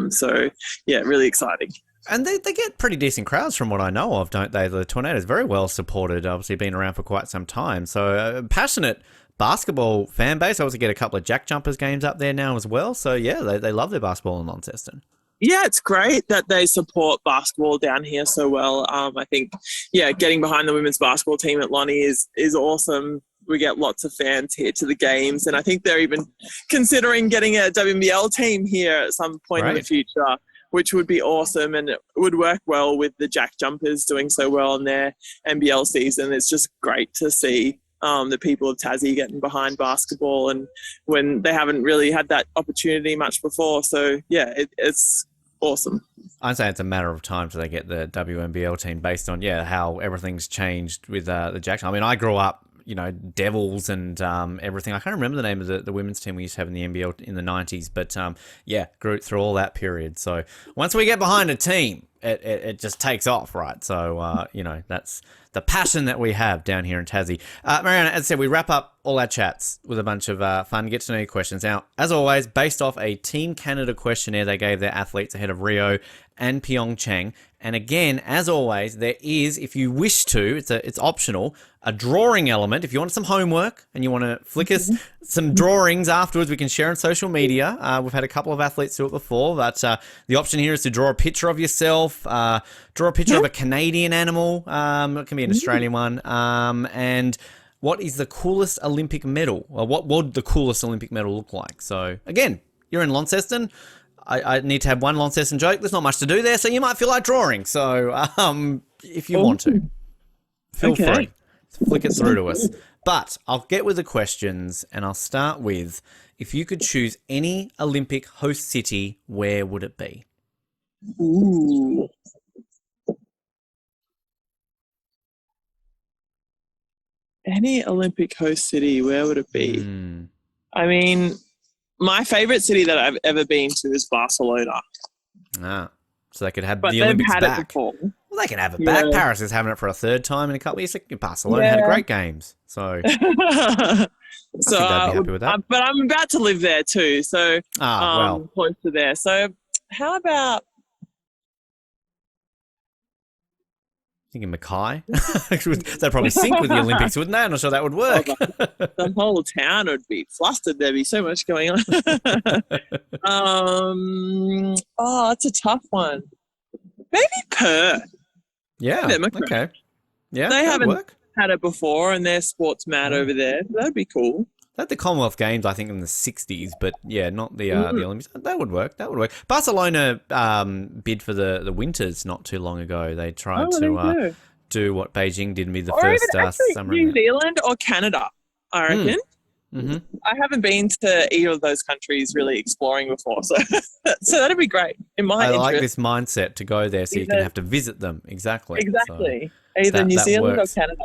So yeah, really exciting. And they get pretty decent crowds from what I know of, don't they? The Tornadoes, very well supported, obviously been around for quite some time. So passionate basketball fan base. I also get a couple of Jack Jumpers games up there now as well. So yeah, they love their basketball in Launceston. Yeah, it's great that they support basketball down here so well. I think, getting behind the women's basketball team at Lonnie is awesome. We get lots of fans here to the games, and I think they're even considering getting a WNBL team here at some point in the future, which would be awesome, and it would work well with the Jack Jumpers doing so well in their NBL season. It's just great to see the people of Tassie getting behind basketball, and when they haven't really had that opportunity much before. So yeah, it's awesome. I'd say it's a matter of time till they get the WNBL team, based on how everything's changed with the Jackson. I mean, I grew up, Devils and everything. I can't remember the name of the women's team we used to have in the NBL in the 90s, but grew through all that period. So once we get behind a team, it just takes off, right? So that's the passion that we have down here in Tassie. Marianna, as I said, we wrap up all our chats with a bunch of fun get to know you questions. Now, as always, based off a Team Canada questionnaire they gave their athletes ahead of Rio and Pyeongchang. And again, as always, there is, if you wish to, it's optional, a drawing element. If you want some homework and you want to flick us some drawings afterwards, we can share on social media. We've had a couple of athletes do it before, but the option here is to draw a picture of yourself yourself. Draw a picture of a Canadian animal. It can be an Australian one. And what is the coolest Olympic medal? Or what would the coolest Olympic medal look like? So, again, you're in Launceston. I need to have one Launceston joke. There's not much to do there, so you might feel like drawing. So, if you want to, feel free. Flick it through to us. But I'll get with the questions, and I'll start with, if you could choose any Olympic host city, where would it be? Ooh. Any Olympic host city, where would it be? I mean, my favourite city that I've ever been to is Barcelona. So they could have But the they've Olympics had back. it before. Well, they can have it back. Paris is having it for a third time in a couple of years. Barcelona had great games. So, I think they'd be happy with that. But I'm about to live there too. So, close to there. So, how about... Thinking Mackay? They'd probably sync with the Olympics, wouldn't they? I'm not sure that would work. The whole town would be flustered. There'd be so much going on. It's a tough one. Maybe Perth. Yeah. Okay. Yeah. They haven't work. had it before, and they're sports mad over there. That'd be cool. They had the Commonwealth Games, I think, in the 60s, but yeah, not the Olympics. That would work. Barcelona bid for the Winters not too long ago. They tried to do what Beijing did and be the first summer. New Zealand or Canada, I reckon. Mm-hmm. I haven't been to either of those countries really exploring before, so that'd be great. I like this mindset to go there so you can have to visit them. Exactly. So either New Zealand or Canada.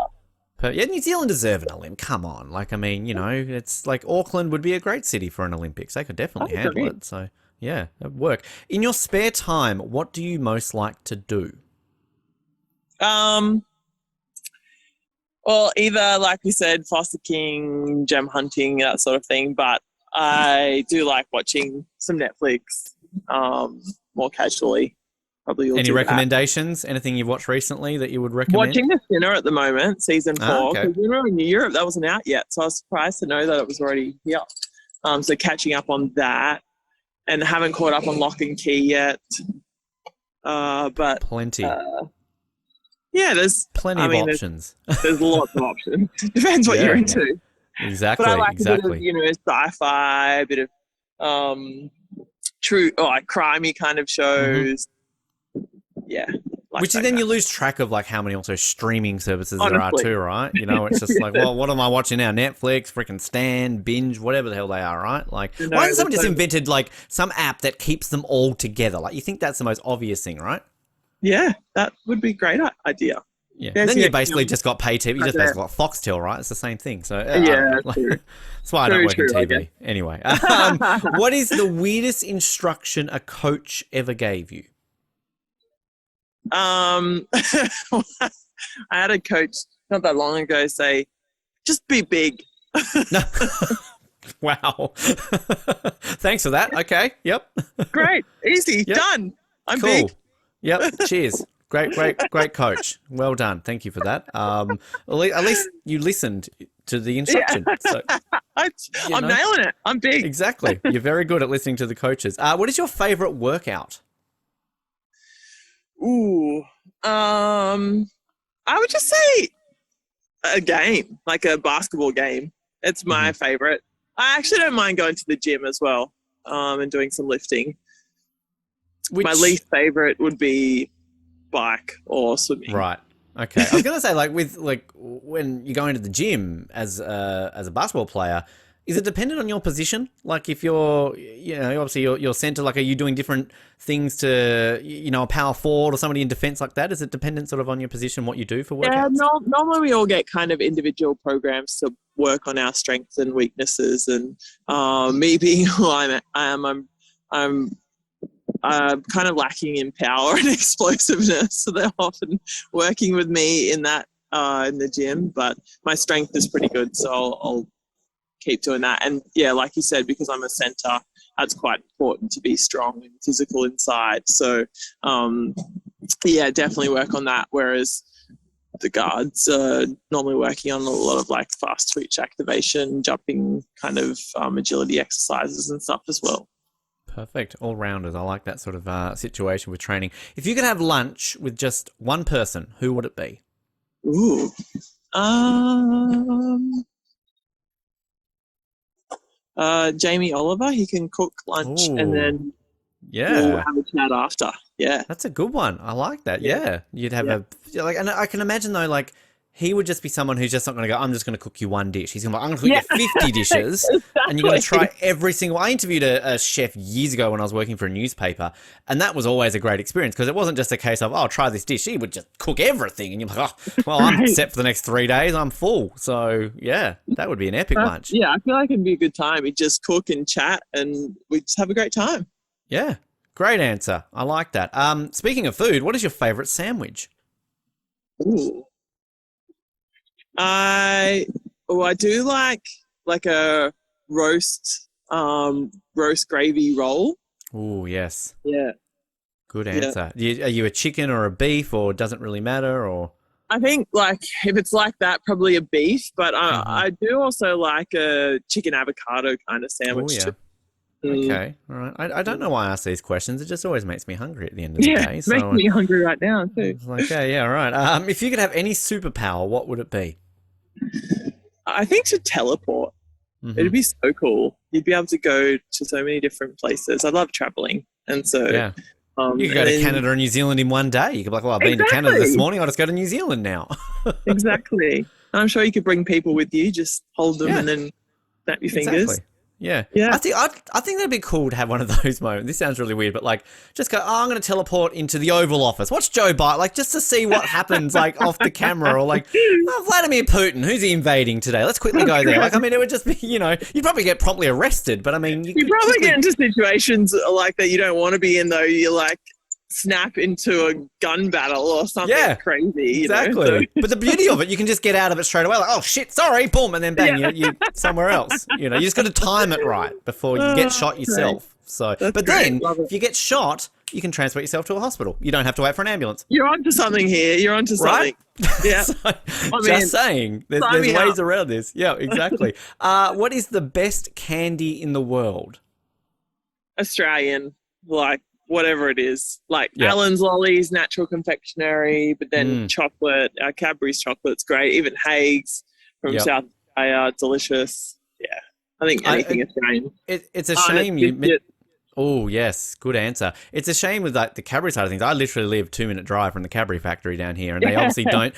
But yeah, New Zealand deserve an Olympic. Come on. It's like Auckland would be a great city for an Olympics. They could definitely handle it. So yeah, that'd work. In your spare time, what do you most like to do? Well, either, like we said, foster king, gem hunting, that sort of thing. But I do like watching some Netflix more casually. Probably any recommendations? Anything you've watched recently that you would recommend? Watching The Sinner at the moment, season 4. Because we were in Europe, that wasn't out yet. So I was surprised to know that it was already here. So catching up on that. And haven't caught up on Lock and Key yet. But plenty. Yeah, there's plenty of options. There's lots of options. Depends what you're into. Exactly. But I like a bit of, sci-fi, a bit of true, crimey kind of shows. Yeah. Which then you lose track of how many also streaming services there are too, right? It's just well, what am I watching now? Netflix, freaking Stan, Binge, whatever the hell they are, right? Why hasn't someone just invented some app that keeps them all together? You think that's the most obvious thing, right? Yeah, that would be a great idea. Yeah. Then you basically just got pay TV. You just basically got Foxtel, right? It's the same thing. So that's why I don't work in TV. Anyway, what is the weirdest instruction a coach ever gave you? I had a coach not that long ago say, "Just be big." Wow. Thanks for that. Okay. Yep. Great. Easy. Yep. Done. I'm big. Yep. Cheers. Great coach. Well done. Thank you for that. At least you listened to the instruction. So, I'm nailing it. I'm big. Exactly. You're very good at listening to the coaches. What is your favorite workout? Ooh. I would just say a game, like a basketball game. It's my favorite. I actually don't mind going to the gym as well, and doing some lifting. My least favorite would be bike or swimming. Right. Okay. I was going to say, when you go into the gym as a basketball player, is it dependent on your position? If you're, obviously you're center, are you doing different things to, a power forward or somebody in defense like that? Is it dependent sort of on your position, what you do for workouts? Yeah, normally we all get kind of individual programs to work on our strengths and weaknesses. And me being who I am, I'm kind of lacking in power and explosiveness, so they're often working with me in that in the gym. But my strength is pretty good, so I'll keep doing that. And yeah, like you said, because I'm a centre, that's quite important to be strong and physical inside. So definitely work on that. Whereas the guards are normally working on a lot of fast twitch activation, jumping kind of agility exercises and stuff as well. Perfect. All rounders. I like that sort of situation with training. If you could have lunch with just one person, who would it be? Ooh. Um, Jamie Oliver. He can cook lunch and Ooh, then we'll yeah. have a chat after. Yeah. That's a good one. I like that. Yeah. Yeah. You'd have Yeah. and I can imagine though, like, he would just be someone who's just not going to go, I'm just going to cook you one dish. He's going to be like, I'm going to cook you 50 dishes and you're going to Exactly. try every single. I interviewed a chef years ago when I was working for a newspaper, and that was always a great experience because it wasn't just a case of, oh, try this dish. He would just cook everything. And you're like, oh, well, I'm Right. set for the next 3 days. I'm full. So, yeah, that would be an epic lunch. Yeah, I feel like it'd be a good time. We'd just cook and chat and we'd just have a great time. Yeah. Great answer. I like that. Speaking of food, what is your favorite sandwich? Ooh. I do like a roast gravy roll. Oh, yes. Yeah. Good Yeah. answer. Are you a chicken or a beef, or does it really matter? Or I think like if it's like that, probably a beef, but Mhm. I do also like a chicken avocado kind of oh sandwich yeah, too. Mm. okay, all right. I don't know why I ask these questions. It just always makes me hungry at the end of the Yeah, day. it's making me hungry right now too. it's like, yeah, all right. If you could have any superpower, what would it be? I think to teleport, Mhm. it'd be so cool. You'd be able to go to so many different places. I love traveling, and so Yeah, you could go and to then- Canada or New Zealand in one day. You could be like, well, I've been to Canada this Exactly. morning. I'll just go to New Zealand now. Exactly. And I'm sure you could bring people with you. Just hold them Yeah. and then snap your fingers. Exactly. Yeah. Yeah. I think that'd be cool to have one of those moments. This sounds really weird, but like just go, oh, I'm going to teleport into the Oval Office. Watch Joe Biden, like just to see what happens like off the camera, or like, oh, Vladimir Putin, who's he invading today? Let's quickly go there. Like, I mean, it would just be, you'd probably get promptly arrested, but I mean, You probably get into situations like that you don't want to be in, though. You like snap into a gun battle or something crazy. Exactly. But the beauty of it, you can just get out of it straight away. Like, oh shit, sorry, boom, and then bang, you're somewhere else. You just got to time it right before you get shot yourself. So, That's but great. then Love it. if you get shot, you can transport yourself to a hospital. You don't have to wait for an ambulance. You're onto something here. You're onto something. Right? Yeah. So, mean, just saying, there's sign me ways up. around this. Yeah, exactly. What is the best candy in the world? Australian, like whatever it is, like Yeah. Allen's Lollies, natural confectionery, but then chocolate. Cadbury's chocolate's great. Even Hague's from Yep. South Australia, delicious. Yeah, I think anything Australian. It's a Oh, and shame it's you. biscuit. Oh yes, good answer. It's a shame with like the Cadbury side of things. I literally live 2-minute drive from the Cadbury factory down here, and they obviously don't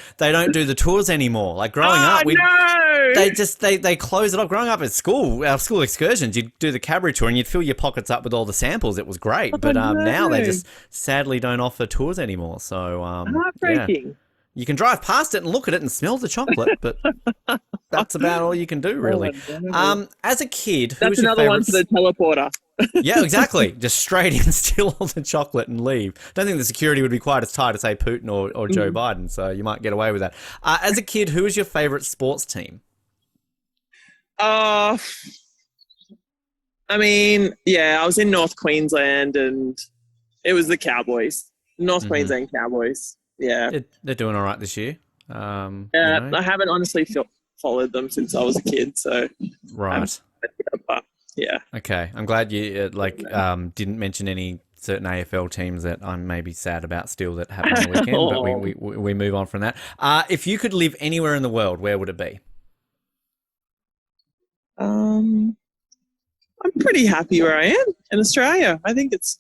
do the tours anymore. Like growing up, no! they closed it up. Growing up at school, our school excursions, you'd do the Cadbury tour and you'd fill your pockets up with all the samples. It was great, but now they just sadly don't offer tours anymore. So Heartbreaking. you can drive past it and look at it and smell the chocolate, but that's about all you can do, really. As a kid, who was That's your another one favorite? for the teleporter. Yeah, exactly. Just straight in, steal all the chocolate and leave. Don't think the security would be quite as tight as, say, Putin or Joe Biden, so you might get away with that. As a kid, who was your favorite sports team? I mean, I was in North Queensland and it was the Cowboys. North Queensland Cowboys. Yeah. They're doing all right this year. I haven't honestly followed them since I was a kid, so Right. but yeah. Okay. I'm glad you didn't mention any certain AFL teams that I'm maybe sad about still that happened on the weekend, but we move on from that. If you could live anywhere in the world, where would it be? I'm pretty happy where I am in Australia. I think it's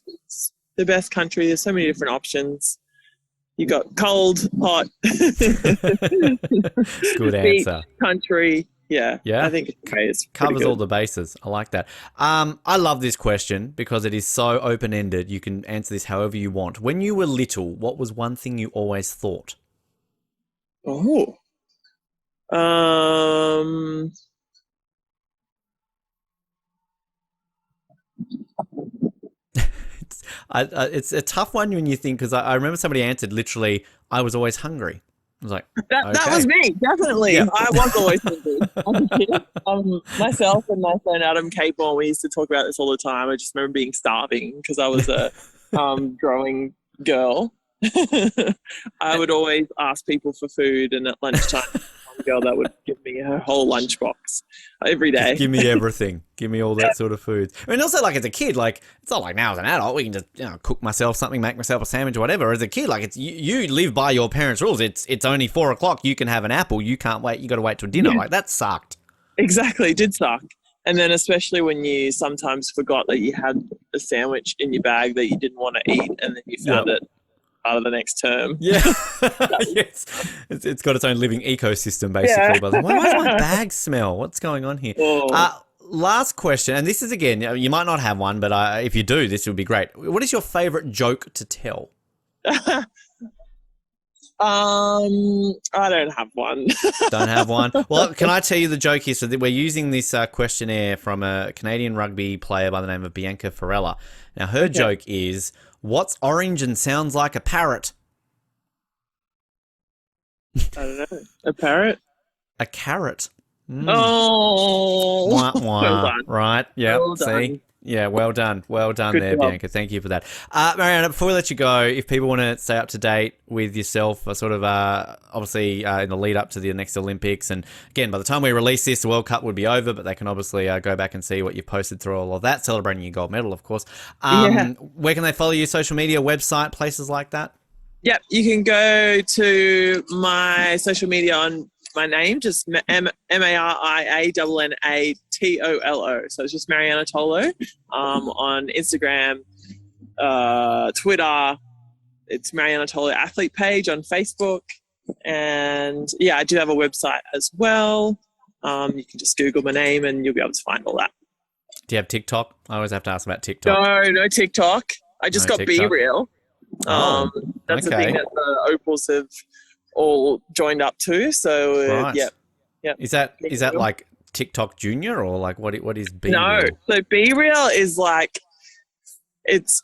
the best country. There's so many different options. You got cold, hot, Good beach, answer. country. Yeah. Yeah. I think it's Covers all the bases. I like that. I love this question because it is so open-ended. You can answer this however you want. When you were little, what was one thing you always thought? Oh. It's a tough one when you think, because I remember somebody answered literally, I was always hungry. I was like, that was me, definitely. Yeah. I was always hungry. As a kid. Myself and my friend Adam Capon, we used to talk about this all the time. I just remember being starving because I was a growing girl. I would always ask people for food, and at lunchtime, the girl that would give me her whole lunchbox every Just day. give me everything. Give me all that sort of food. I mean, also, like, as a kid, like, it's not like now as an adult, we can just, cook myself something, make myself a sandwich or whatever. As a kid, like, it's you live by your parents' rules. It's only 4 o'clock. You can have an apple. You can't wait. You got to wait till dinner. Yeah. Like, that sucked. Exactly, it did suck. And then especially when you sometimes forgot that you had a sandwich in your bag that you didn't want to eat, and then you found it out of the next term. Yeah. Yes. It's got its own living ecosystem, basically. Yeah. But why does my bag smell? What's going on here? Oh. Last question, and this is, again, you might not have one, but if you do, this would be great. What is your favorite joke to tell? I don't have one. Don't have one? Well, can I tell you the joke here? So that we're using this questionnaire from a Canadian rugby player by the name of Bianca Farella. Now, her joke is, what's orange and sounds like a parrot? I don't know. A parrot? A carrot. Oh. Wah, wah. Well done. Right. Yeah. Well See? done. Yeah, well done. Well done Good there, job. Bianca. Thank you for that. Marianna, before we let you go, if people want to stay up to date with yourself, sort of obviously in the lead up to the next Olympics, and again, by the time we release this, the World Cup would be over, but they can obviously go back and see what you posted through all of that, celebrating your gold medal, of course. Where can they follow you? Social media, website, places like that? Yep, you can go to my social media on my name, just MariannaTolo. So it's just Marianna Tolo. On Instagram, Twitter, it's Marianna Tolo athlete page on Facebook. And yeah, I do have a website as well. You can just Google my name and you'll be able to find all that. Do you have TikTok? I always have to ask about TikTok. No TikTok. I just got TikTok. BeReal. That's the thing that the Opals have all joined up to. So Right. yeah. Is that like TikTok Junior, or like what is BeReal? No, so BeReal is like, it's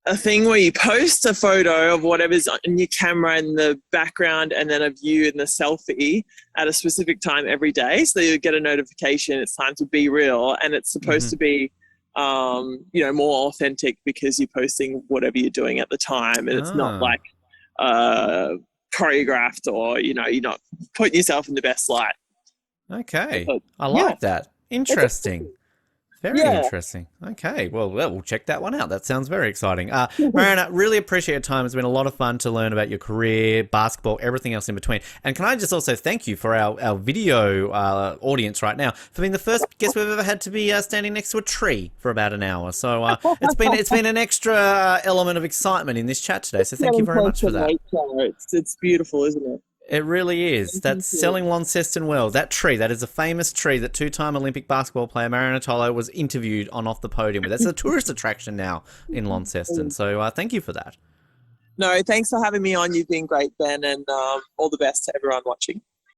a thing where you post a photo of whatever's on your camera in the background and then of you in the selfie at a specific time every day. So you get a notification, it's time to be real, and it's supposed to be more authentic because you're posting whatever you're doing at the time, and it's not like choreographed, or you're not putting yourself in the best light. Okay. So, I like that. Interesting. Very interesting. Okay. Well, we'll check that one out. That sounds very exciting. Marianna, really appreciate your time. It's been a lot of fun to learn about your career, basketball, everything else in between. And can I just also thank you for our video audience right now for being the first guest we've ever had to be standing next to a tree for about an hour. So it's been an extra element of excitement in this chat today. So thank you very much for that. It's beautiful, isn't it? It really is. That's selling Launceston well. That tree, that is a famous tree that two-time Olympic basketball player Marianna Tolo was interviewed on Off the Podium with. That's a tourist attraction now in Launceston. So thank you for that. No, thanks for having me on. You've been great, Ben, and all the best to everyone watching.